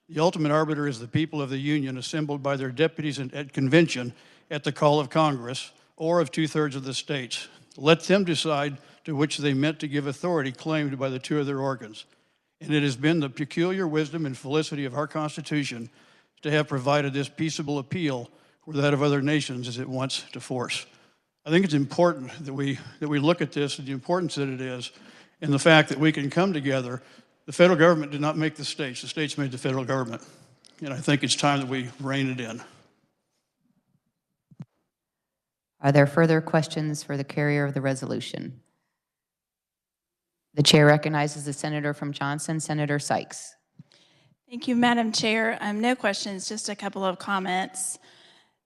The ultimate arbiter is the people of the Union assembled by their deputies at convention at the call of Congress or of 2/3 of the states. Let them decide to which they meant to give authority claimed by the two other organs. And it has been the peculiar wisdom and felicity of our Constitution to have provided this peaceable appeal where that of other nations is at once to force." I think it's important that we look at this and the importance that it is and the fact that we can come together. The federal government did not make the states made the federal government. And I think it's time that we rein it in. Are there further questions for the carrier of the resolution? The chair recognizes the senator from Johnson, Senator Sykes. Thank you, Madam Chair. No questions, just a couple of comments.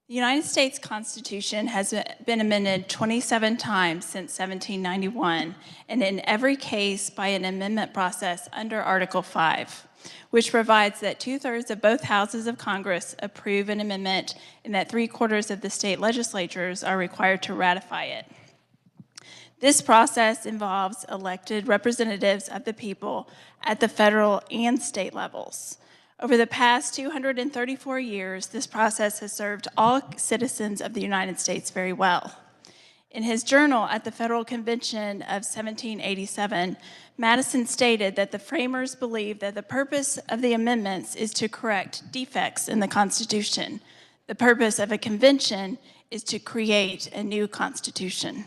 The United States Constitution has been amended 27 times since 1791, and in every case by an amendment process under Article 5, which provides that 2/3 of both houses of Congress approve an amendment and that 3/4 of the state legislatures are required to ratify it. This process involves elected representatives of the people at the federal and state levels. Over the past 234 years, this process has served all citizens of the United States very well. In his journal at the Federal Convention of 1787, Madison stated that the framers believed that the purpose of the amendments is to correct defects in the Constitution. The purpose of a convention is to create a new Constitution.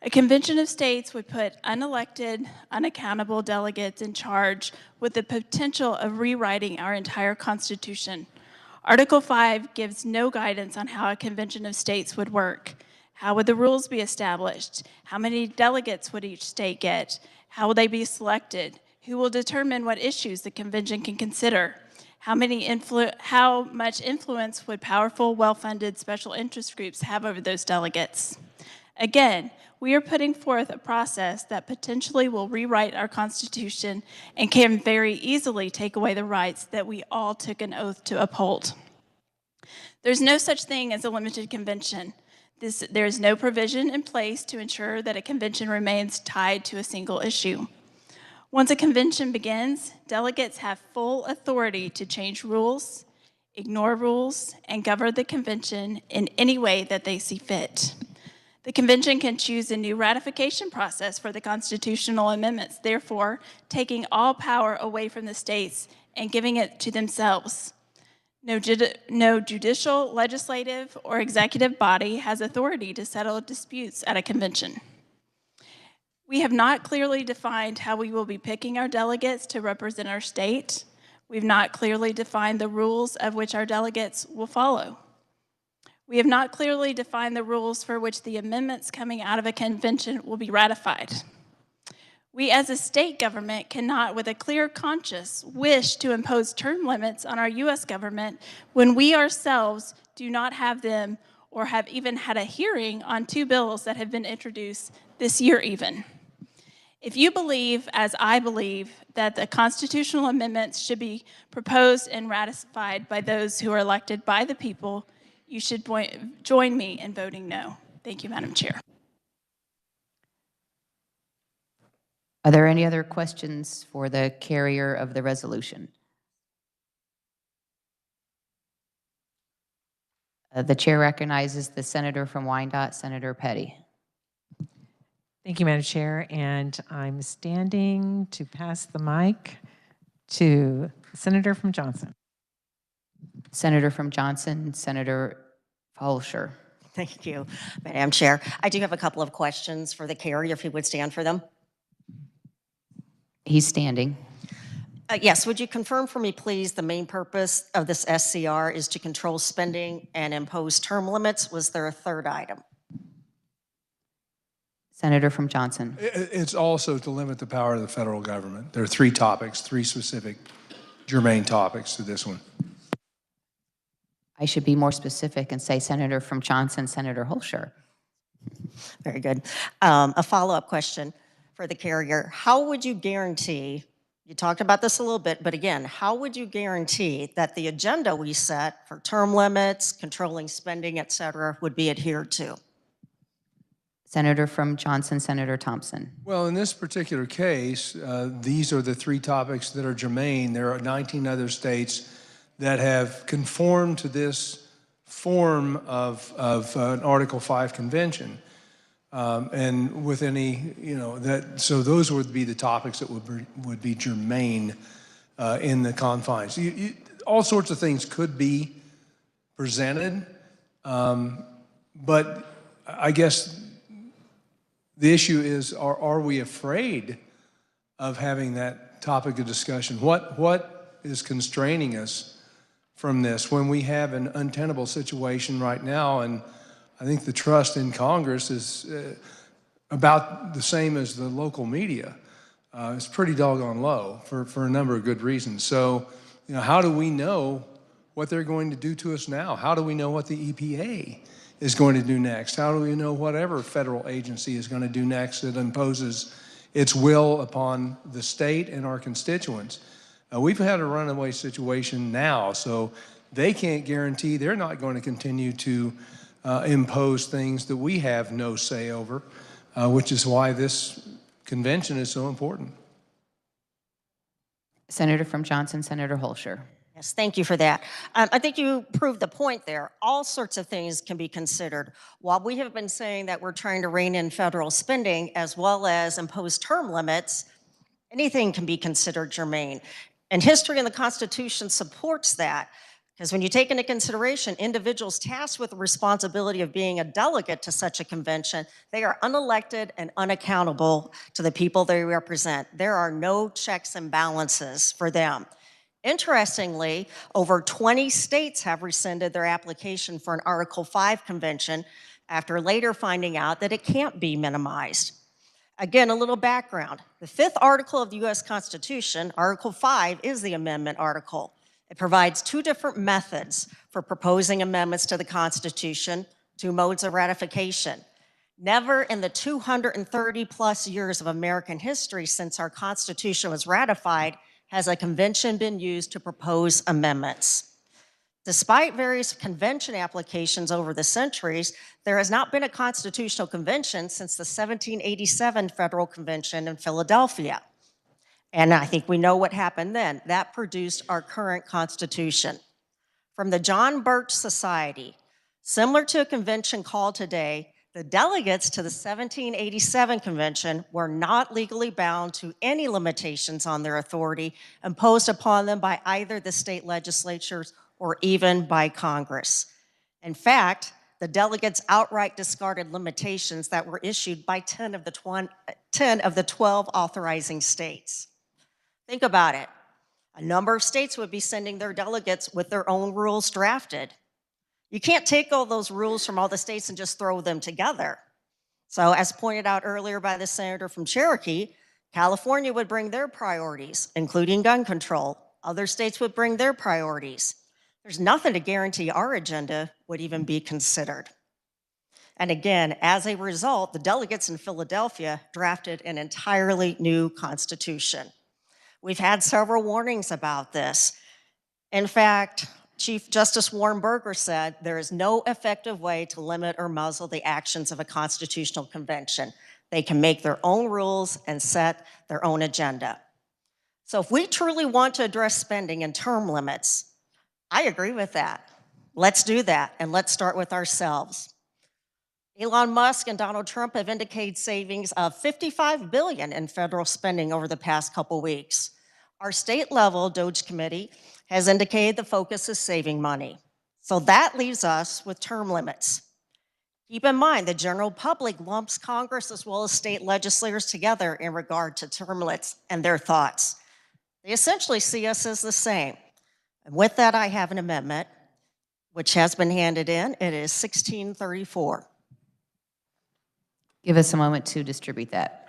A convention of states would put unelected, unaccountable delegates in charge with the potential of rewriting our entire Constitution. Article 5 gives no guidance on how a convention of states would work. How would the rules be established? How many delegates would each state get? How will they be selected? Who will determine what issues the convention can consider? How much influence would powerful, well-funded special interest groups have over those delegates? Again, we are putting forth a process that potentially will rewrite our Constitution and can very easily take away the rights that we all took an oath to uphold. There's no such thing as a limited convention. There is no provision in place to ensure that a convention remains tied to a single issue. Once a convention begins, delegates have full authority to change rules, ignore rules, and govern the convention in any way that they see fit. The convention can choose a new ratification process for the constitutional amendments, therefore taking all power away from the states and giving it to themselves. No judicial, legislative, or executive body has authority to settle disputes at a convention. We have not clearly defined how we will be picking our delegates to represent our state. We've not clearly defined the rules of which our delegates will follow. We have not clearly defined the rules for which the amendments coming out of a convention will be ratified. We as a state government cannot, with a clear conscience, wish to impose term limits on our U.S. government when we ourselves do not have them or have even had a hearing on 2 bills that have been introduced this year even. If you believe, as I believe, that the constitutional amendments should be proposed and ratified by those who are elected by the people, you should join me in voting no. Thank you, Madam Chair. Are there any other questions for the carrier of the resolution? The chair recognizes the senator from Wyandotte, Senator Petty. Thank you, Madam Chair. And I'm standing to pass the mic to the Senator from Johnson. Senator from Johnson, Senator Holscher. Thank you, Madam Chair. I do have a couple of questions for the carrier, if he would stand for them. He's standing. Yes, would you confirm for me, please, the main purpose of this SCR is to control spending and impose term limits? Was there a third item? Senator from Johnson. It's also to limit the power of the federal government. There are 3 topics, 3 specific germane topics to this one. I should be more specific and say Senator from Johnson, Senator Holscher. Very good. A follow-up question for the carrier. How would you guarantee, you talked about this a little bit, but again, how would you guarantee that the agenda we set for term limits, controlling spending, et cetera, would be adhered to? Senator from Johnson, Senator Thompson. Well, in this particular case, these are the 3 topics that are germane. There are 19 other states that have conformed to this form of an Article 5 convention. And with any, so those would be the topics that would be germane in the confines. All sorts of things could be presented, but I guess the issue is, are we afraid of having that topic of discussion? What is constraining us from this when we have an untenable situation right now? And I think the trust in Congress is about the same as the local media. It's pretty doggone low for a number of good reasons. So, how do we know what they're going to do to us now? How do we know what the EPA is going to do next? How do we know whatever federal agency is going to do next that imposes its will upon the state and our constituents? We've had a runaway situation now, so they can't guarantee they're not going to continue to impose things that we have no say over, which is why this convention is so important. Senator from Johnson, Senator Holscher. Yes, thank you for that. I think you proved the point there. All sorts of things can be considered. While we have been saying that we're trying to rein in federal spending as well as impose term limits, anything can be considered germane. And history and the Constitution supports that, because when you take into consideration individuals tasked with the responsibility of being a delegate to such a convention, they are unelected and unaccountable to the people they represent. There are no checks and balances for them. Interestingly, over 20 states have rescinded their application for an Article 5 convention after later finding out that it can't be minimized. Again, a little background. The 5th article of the U.S. Constitution, Article 5, is the amendment article. It provides 2 different methods for proposing amendments to the Constitution, 2 modes of ratification. Never in the 230 plus years of American history since our Constitution was ratified has a convention been used to propose amendments. Despite various convention applications over the centuries, there has not been a constitutional convention since the 1787 Federal Convention in Philadelphia. And I think we know what happened then. That produced our current Constitution. From the John Birch Society, similar to a convention called today, the delegates to the 1787 convention were not legally bound to any limitations on their authority imposed upon them by either the state legislatures or even by Congress. In fact, the delegates outright discarded limitations that were issued by 10 of the 12 authorizing states. Think about it. A number of states would be sending their delegates with their own rules drafted. You can't take all those rules from all the states and just throw them together. So as pointed out earlier by the senator from Cherokee, California would bring their priorities, including gun control. Other states would bring their priorities. There's nothing to guarantee our agenda would even be considered. And again, as a result, the delegates in Philadelphia drafted an entirely new constitution. We've had several warnings about this. In fact, Chief Justice Warren Burger said there is no effective way to limit or muzzle the actions of a constitutional convention. They can make their own rules and set their own agenda. So if we truly want to address spending and term limits, I agree with that. Let's do that, and let's start with ourselves. Elon Musk and Donald Trump have indicated savings of $55 billion in federal spending over the past couple weeks. Our state-level DOGE committee has indicated the focus is saving money. So that leaves us with term limits. Keep in mind, the general public lumps Congress as well as state legislators together in regard to term limits and their thoughts. They essentially see us as the same. And with that, I have an amendment, which has been handed in. It is 1634. Give us a moment to distribute that.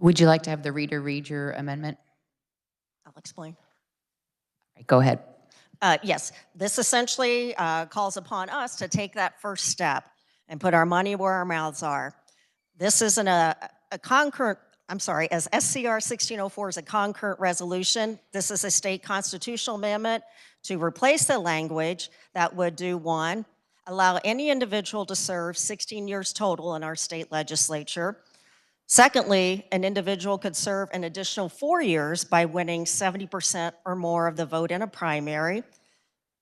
Would you like to have the reader read your amendment? I'll explain. Go ahead. Yes, this essentially calls upon us to take that first step and put our money where our mouths are. This isn't a concurrent, as SCR 1604 is a concurrent resolution, this is a state constitutional amendment to replace the language that would do one, allow any individual to serve 16 years total in our state legislature. Secondly, an individual could serve an additional 4 years by winning 70% or more of the vote in a primary.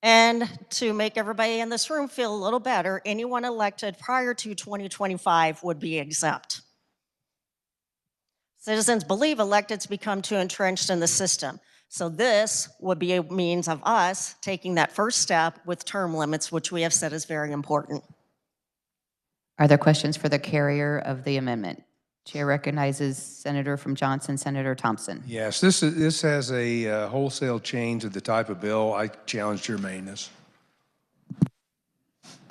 And to make everybody in this room feel a little better, anyone elected prior to 2025 would be exempt. Citizens believe electeds become too entrenched in the system. So this would be a means of us taking that first step with term limits, which we have said is very important. Are there questions for the carrier of the amendment? Chair recognizes Senator from Johnson, Senator Thompson. Yes, this has a wholesale change of the type of bill. I challenge germaneness.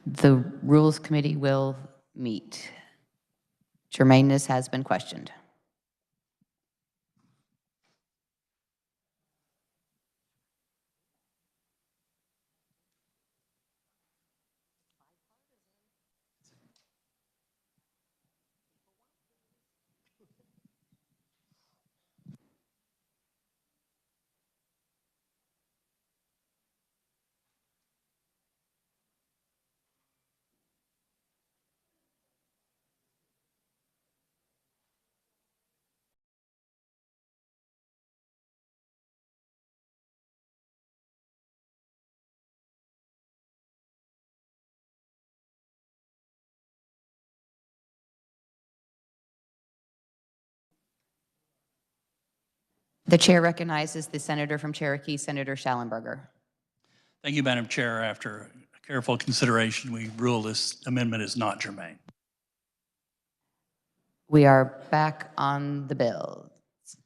The Rules Committee will meet. Germaneness has been questioned. The chair recognizes the senator from Cherokee, Senator Schallenberger. Thank you, Madam Chair. After careful consideration, we rule this amendment is not germane. We are back on the bill.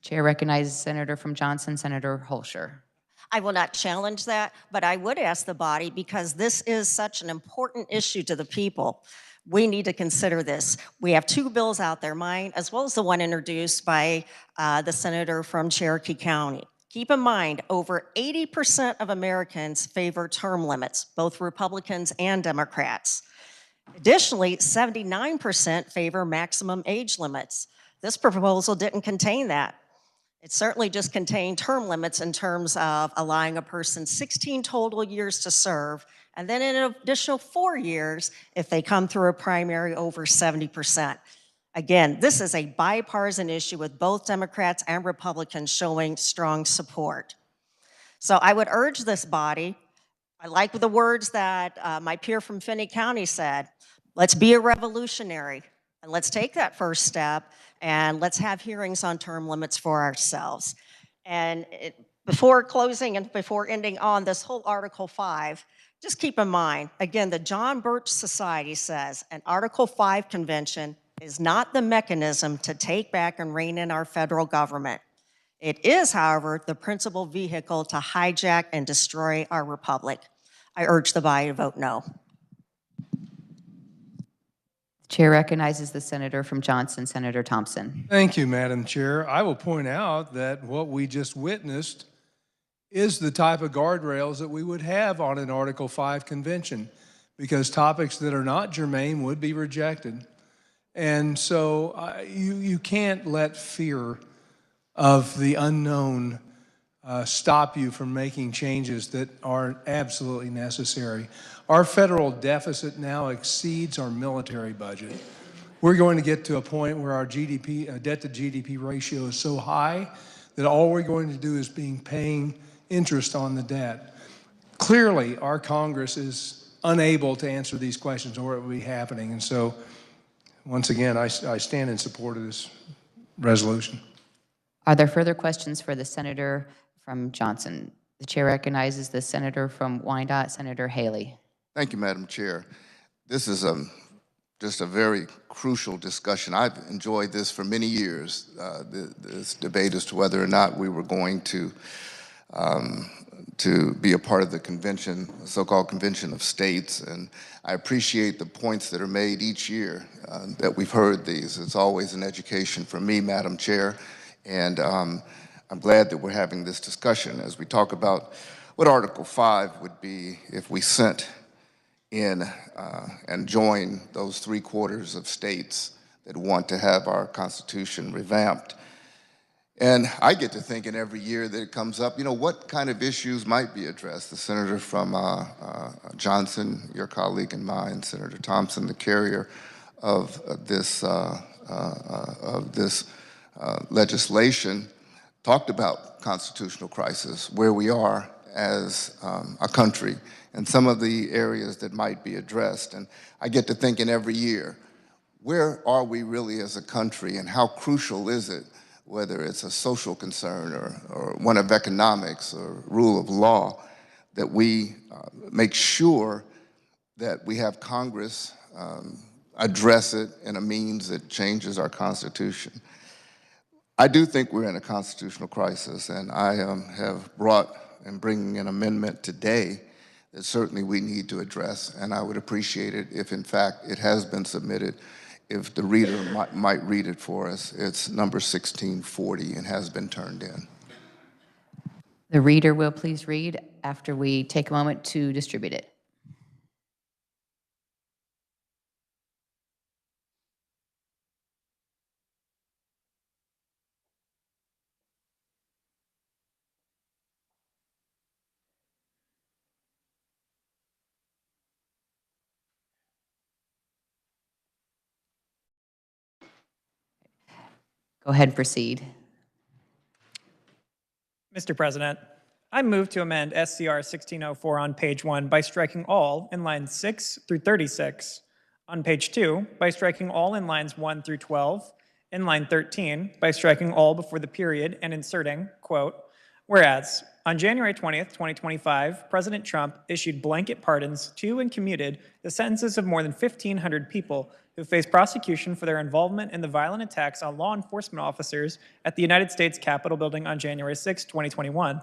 Chair recognizes Senator from Johnson, Senator Holscher. I will not challenge that, but I would ask the body, because this is such an important issue to the people, we need to consider this. We have two bills out there, mine as well as the one introduced by the senator from Cherokee County. Keep in mind, over 80% of Americans favor term limits, both Republicans and Democrats. Additionally, 79% favor maximum age limits. This proposal didn't contain that. It certainly just contained term limits in terms of allowing a person 16 total years to serve, and then an additional 4 years if they come through a primary over 70%. Again, this is a bipartisan issue with both Democrats and Republicans showing strong support. So I would urge this body, I like the words that my peer from Finney County said, let's be a revolutionary and let's take that first step and let's have hearings on term limits for ourselves. And before closing and before ending on this whole Article 5, just keep in mind, again, the John Birch Society says an Article 5 convention is not the mechanism to take back and rein in our federal government. It is, however, the principal vehicle to hijack and destroy our republic. I urge the body to vote no. The chair recognizes the senator from Johnson, Senator Thompson. Thank you, Madam Chair. I will point out that what we just witnessed is the type of guardrails that we would have on an Article 5 convention, because topics that are not germane would be rejected. And so you can't let fear of the unknown stop you from making changes that are absolutely necessary. Our federal deficit now exceeds our military budget. We're going to get to a point where our GDP, debt to GDP ratio is so high that all we're going to do is paying interest on the debt. Clearly, our Congress is unable to answer these questions or it will be happening. And so, once again, I stand in support of this resolution. Are there further questions for the senator from Johnson? The chair recognizes the senator from Wyandotte, Senator Haley. Thank you, Madam Chair. This is just a very crucial discussion. I've enjoyed this for many years, this debate as to whether or not we were going to be a part of the convention, so-called Convention of States. And I appreciate the points that are made each year that we've heard these. It's always an education for me, Madam Chair. And I'm glad that we're having this discussion as we talk about what Article 5 would be if we sent in and joined those 3/4 of states that want to have our Constitution revamped. And I get to thinking every year that it comes up, you know, what kind of issues might be addressed? The senator from Johnson, your colleague and mine, Senator Thompson, the carrier of this legislation, talked about constitutional crisis, where we are as a country, and some of the areas that might be addressed. And I get to thinking every year, where are we really as a country, and how crucial is it, whether it's a social concern or one of economics or rule of law, that we make sure that we have Congress address it in a means that changes our Constitution. I do think we're in a constitutional crisis, and I have brought and bringing an amendment today that certainly we need to address, and I would appreciate it if, in fact, it has been submitted, if the reader might read it for us. It's number 1640 and has been turned in. The reader will please read after we take a moment to distribute it. Go ahead and proceed. Mr. President, I move to amend SCR 1604 on page 1 by striking all in lines 6 through 36, on page 2 by striking all in lines 1 through 12, in line 13 by striking all before the period and inserting, quote, whereas on January 20th, 2025, President Trump issued blanket pardons to and commuted the sentences of more than 1,500 people who face prosecution for their involvement in the violent attacks on law enforcement officers at the United States Capitol building on January 6, 2021.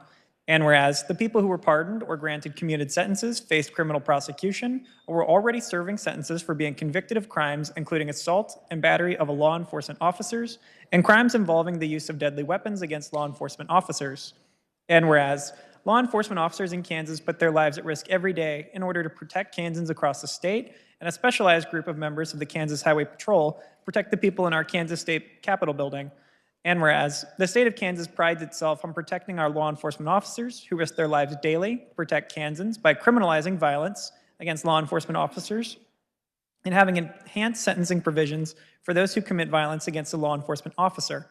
And whereas the people who were pardoned or granted commuted sentences faced criminal prosecution or were already serving sentences for being convicted of crimes including assault and battery of law enforcement officers and crimes involving the use of deadly weapons against law enforcement officers. And whereas law enforcement officers in Kansas put their lives at risk every day in order to protect Kansans across the state, and a specialized group of members of the Kansas Highway Patrol protect the people in our Kansas State Capitol building. And whereas the state of Kansas prides itself on protecting our law enforcement officers who risk their lives daily to protect Kansans by criminalizing violence against law enforcement officers. and having enhanced sentencing provisions for those who commit violence against a law enforcement officer.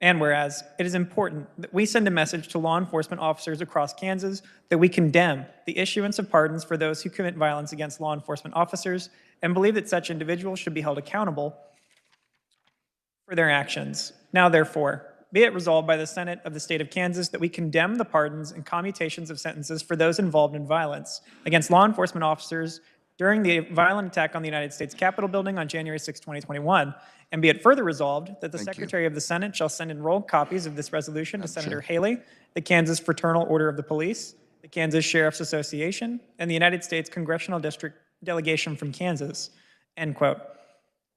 And whereas it is important that we send a message to law enforcement officers across Kansas that we condemn the issuance of pardons for those who commit violence against law enforcement officers and believe that such individuals should be held accountable for their actions. Now, therefore, be it resolved by the Senate of the state of Kansas that we condemn the pardons and commutations of sentences for those involved in violence against law enforcement officers during the violent attack on the United States Capitol building on January 6, 2021. And be it further resolved that the Secretary of the Senate shall send enrolled copies of this resolution to Senator Haley, the Kansas Fraternal Order of the Police, the Kansas Sheriff's Association, and the United States Congressional District Delegation from Kansas, end quote.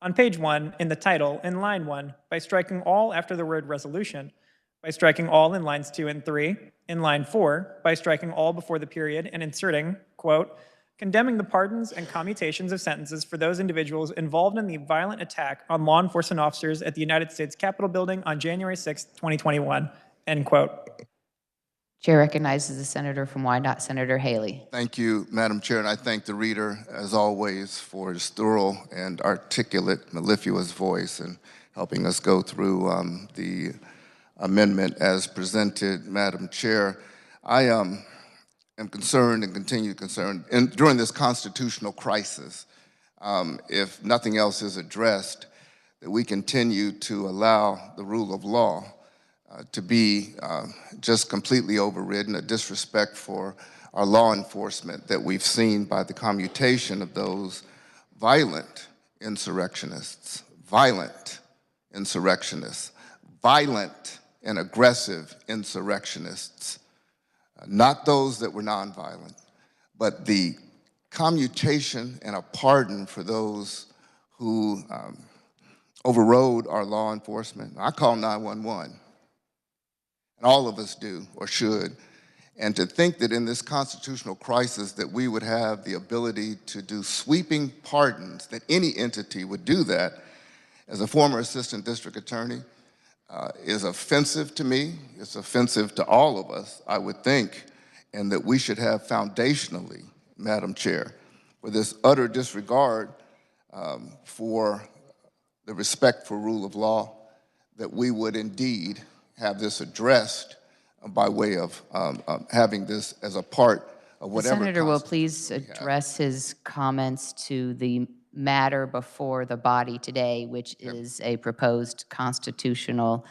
On page 1, in the title, in line 1, by striking all after the word resolution, by striking all in lines 2 and 3, in line 4, by striking all before the period and inserting, quote, condemning the pardons and commutations of sentences for those individuals involved in the violent attack on law enforcement officers at the United States Capitol building on January 6, 2021, end quote. Chair recognizes the senator from Wyandotte, Senator Haley. Thank you, Madam Chair, and I thank the reader, as always, for his thorough and articulate, mellifluous voice in helping us go through the amendment as presented. Madam Chair, I am concerned and continue concerned during this constitutional crisis, if nothing else is addressed, that we continue to allow the rule of law to be just completely overridden, a disrespect for our law enforcement that we've seen by the commutation of those violent insurrectionists, violent and aggressive insurrectionists, not those that were nonviolent, but the commutation and a pardon for those who overrode our law enforcement. I call 911. And all of us do, or should. And to think that in this constitutional crisis that we would have the ability to do sweeping pardons, that any entity would do that, as a former assistant district attorney, is offensive to me. It's offensive to all of us, I would think, and that we should have foundationally, Madam Chair, with this utter disregard for the respect for rule of law, that we would indeed have this addressed by way of having this as a part of whatever. The senator will please address his comments to the matter before the body today, which is a proposed constitutional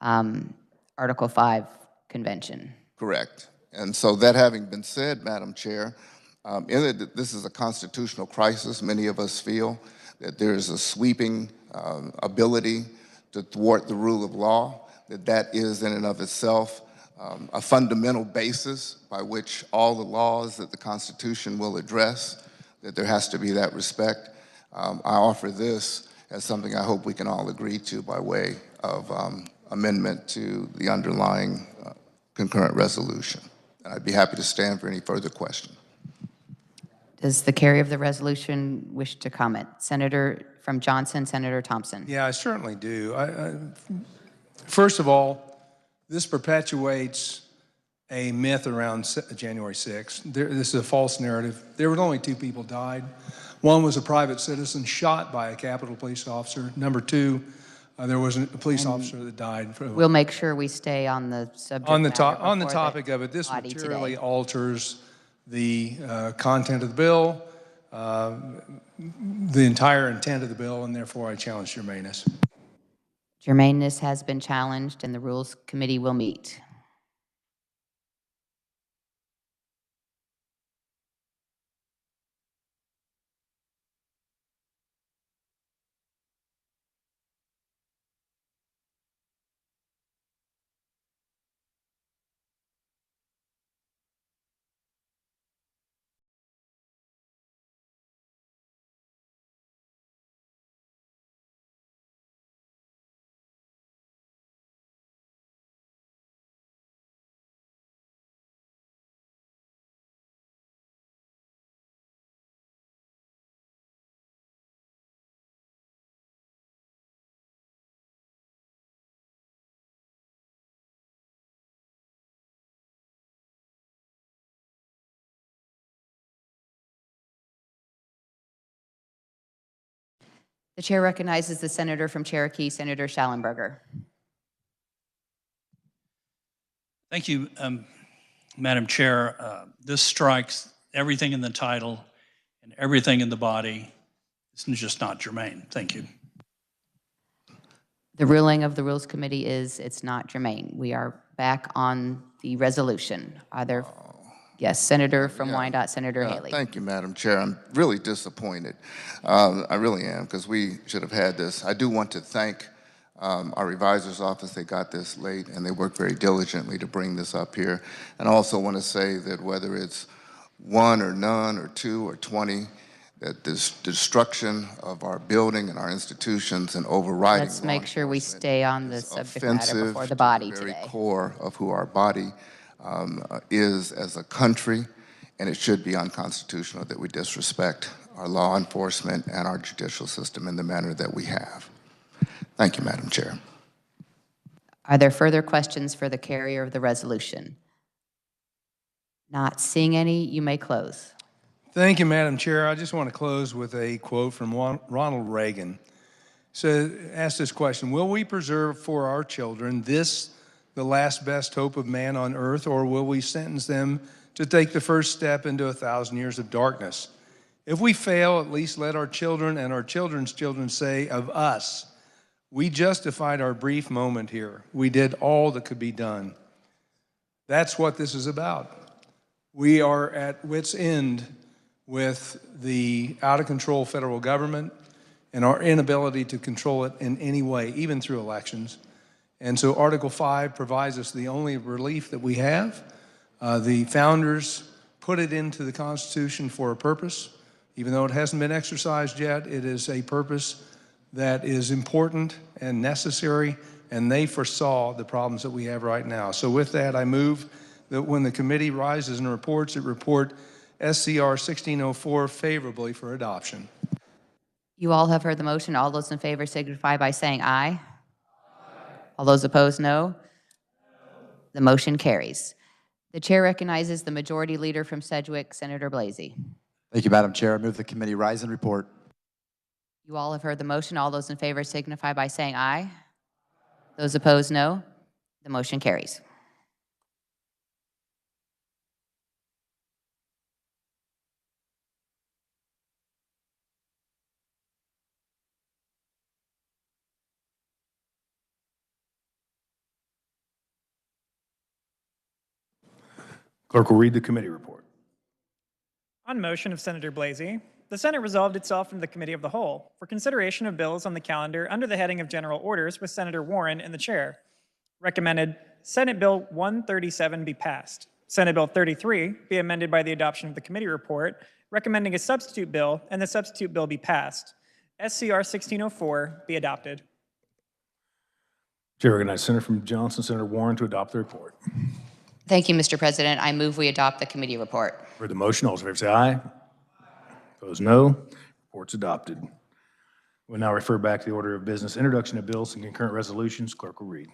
Article 5 convention. Correct. And so that having been said, Madam Chair, this is a constitutional crisis. Many of us feel that there is a sweeping ability to thwart the rule of law, that is in and of itself a fundamental basis by which all the laws that the Constitution will address, that there has to be that respect. I offer this as something I hope we can all agree to by way of amendment to the underlying concurrent resolution. And I'd be happy to stand for any further question. Does the carrier of the resolution wish to comment? Senator from Johnson, Senator Thompson. Yeah, I certainly do. First of all, this perpetuates a myth around January 6th. This is a false narrative. There were only 2 people died. One was a private citizen shot by a Capitol police officer. Number 2, there was a police officer that died. We'll make sure we stay on the subject on the matter topic of it. This materially today. alters the content of the bill, the entire intent of the bill, and therefore I challenge germaneness. Germaneness has been challenged, and the Rules Committee will meet. The chair recognizes the senator from Cherokee, Senator Schallenberger. Thank you, Madam Chair. This strikes everything in the title and everything in the body. It's just not germane. Thank you. The ruling of the Rules Committee is it's not germane. We are back on the resolution. Are there, yes, Senator from Wyandotte, Senator Haley. Thank you, Madam Chair. I'm really disappointed. I really am, because we should have had this. I do want to thank our revisor's office. They got this late, and they worked very diligently to bring this up here. And I also want to say that whether it's 1 or none or 2 or 20, that this destruction of our building and our institutions and overriding Let's make sure we stay on the subject matter before the body to the very today. core of who our body is as a country, and it should be unconstitutional that we disrespect our law enforcement and our judicial system in the manner that we have. Thank you, Madam Chair. Are there further questions for the carrier of the resolution? Not seeing any, you may close. Thank you, Madam Chair. I just want to close with a quote from Ronald Reagan. So, ask this question: will we preserve for our children this, the last best hope of man on earth, or will we sentence them to take the first step into 1,000 years of darkness? If we fail, at least let our children and our children's children say of us, we justified our brief moment here. We did all that could be done. That's what this is about. We are at wit's end with the out-of-control federal government and our inability to control it in any way, even through elections. And so Article 5 provides us the only relief that we have. The founders put it into the Constitution for a purpose. Even though it hasn't been exercised yet, it is a purpose that is important and necessary, and they foresaw the problems that we have right now. So with that, I move that when the committee rises and reports, it report SCR 1604 favorably for adoption. You all have heard the motion. All those in favor signify by saying aye. All those opposed, no. The motion carries. The chair recognizes the majority leader from Sedgwick, Senator Blasey. Thank you, Madam Chair. I move the committee rise and report. You all have heard the motion. All those in favor signify by saying aye. Those opposed, no. The motion carries. Clerk will read the committee report. On motion of Senator Blasey, the Senate resolved itself into the Committee of the Whole for consideration of bills on the calendar under the heading of General Orders with Senator Warren in the chair. Recommended Senate Bill 137 be passed. Senate Bill 33 be amended by the adoption of the committee report, recommending a substitute bill, and the substitute bill be passed. SCR 1604 be adopted. Chair recognizes Senator from Johnson, Senator Warren to adopt the report. Thank you, Mr. President. I move we adopt the committee report. For the motion, all those in favor say aye. Opposed, no. Report's adopted. We'll now refer back to the order of business. Introduction of bills and concurrent resolutions. Clerk will read.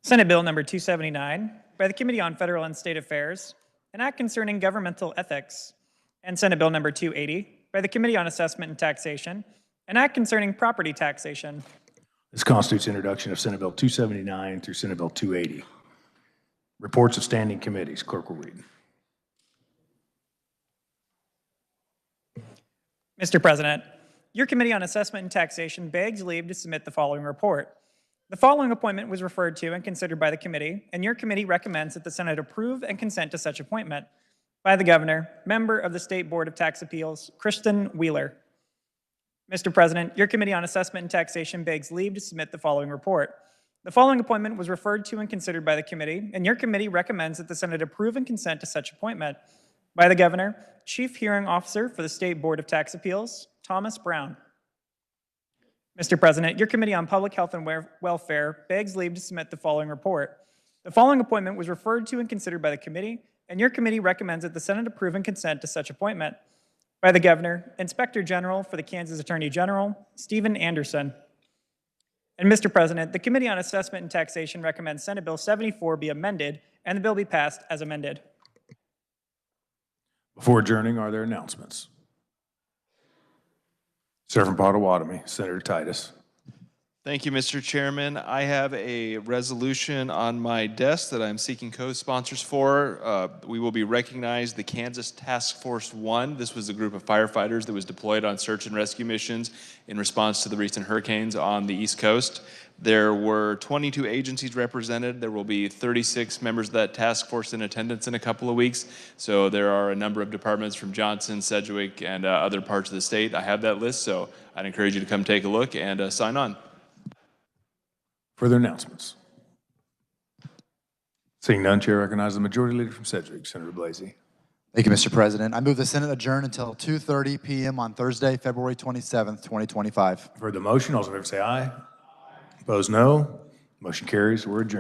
Senate Bill number 279 by the Committee on Federal and State Affairs, an act concerning governmental ethics. And Senate Bill number 280 by the Committee on Assessment and Taxation, an act concerning property taxation. This constitutes introduction of Senate Bill 279 through Senate Bill 280. Reports of standing committees. Clerk will read. Mr. President, your Committee on Assessment and Taxation begs leave to submit the following report. The following appointment was referred to and considered by the committee, and your committee recommends that the Senate approve and consent to such appointment. By the Governor, member of the State Board of Tax Appeals, Kristen Wheeler. Mr. President, your Committee on Assessment and Taxation begs leave to submit the following report. The following appointment was referred to and considered by the committee, and your committee recommends that the Senate approve and consent to such appointment. By the Governor, Chief Hearing Officer for the State Board of Tax Appeals, Thomas Brown. Mr. President, your Committee on Public Health and Welfare begs leave to submit the following report. The following appointment was referred to and considered by the committee, and your committee recommends that the Senate approve and consent to such appointment. By the Governor, Inspector General for the Kansas Attorney General, Stephen Anderson. And Mr. President, the Committee on Assessment and Taxation recommends Senate Bill 74 be amended and the bill be passed as amended. Before adjourning, are there announcements? Senator from Potawatomi, Senator Titus. Thank you, Mr. Chairman. I have a resolution on my desk that I'm seeking co-sponsors for. We will be recognized the Kansas Task Force 1. This was a group of firefighters that was deployed on search and rescue missions in response to the recent hurricanes on the East Coast. There were 22 agencies represented. There will be 36 members of that task force in attendance in a couple of weeks. So there are a number of departments from Johnson, Sedgwick, and other parts of the state. I have that list, so I'd encourage you to come take a look and sign on. Further announcements? Seeing none, Chair recognizes the Majority Leader from Sedgwick, Senator Blasey. Thank you, Mr. President. I move the Senate adjourn until 2:30 p.m. on Thursday, February 27th, 2025. For the motion, all those in favor say aye. Opposed, no. Motion carries. We're adjourned.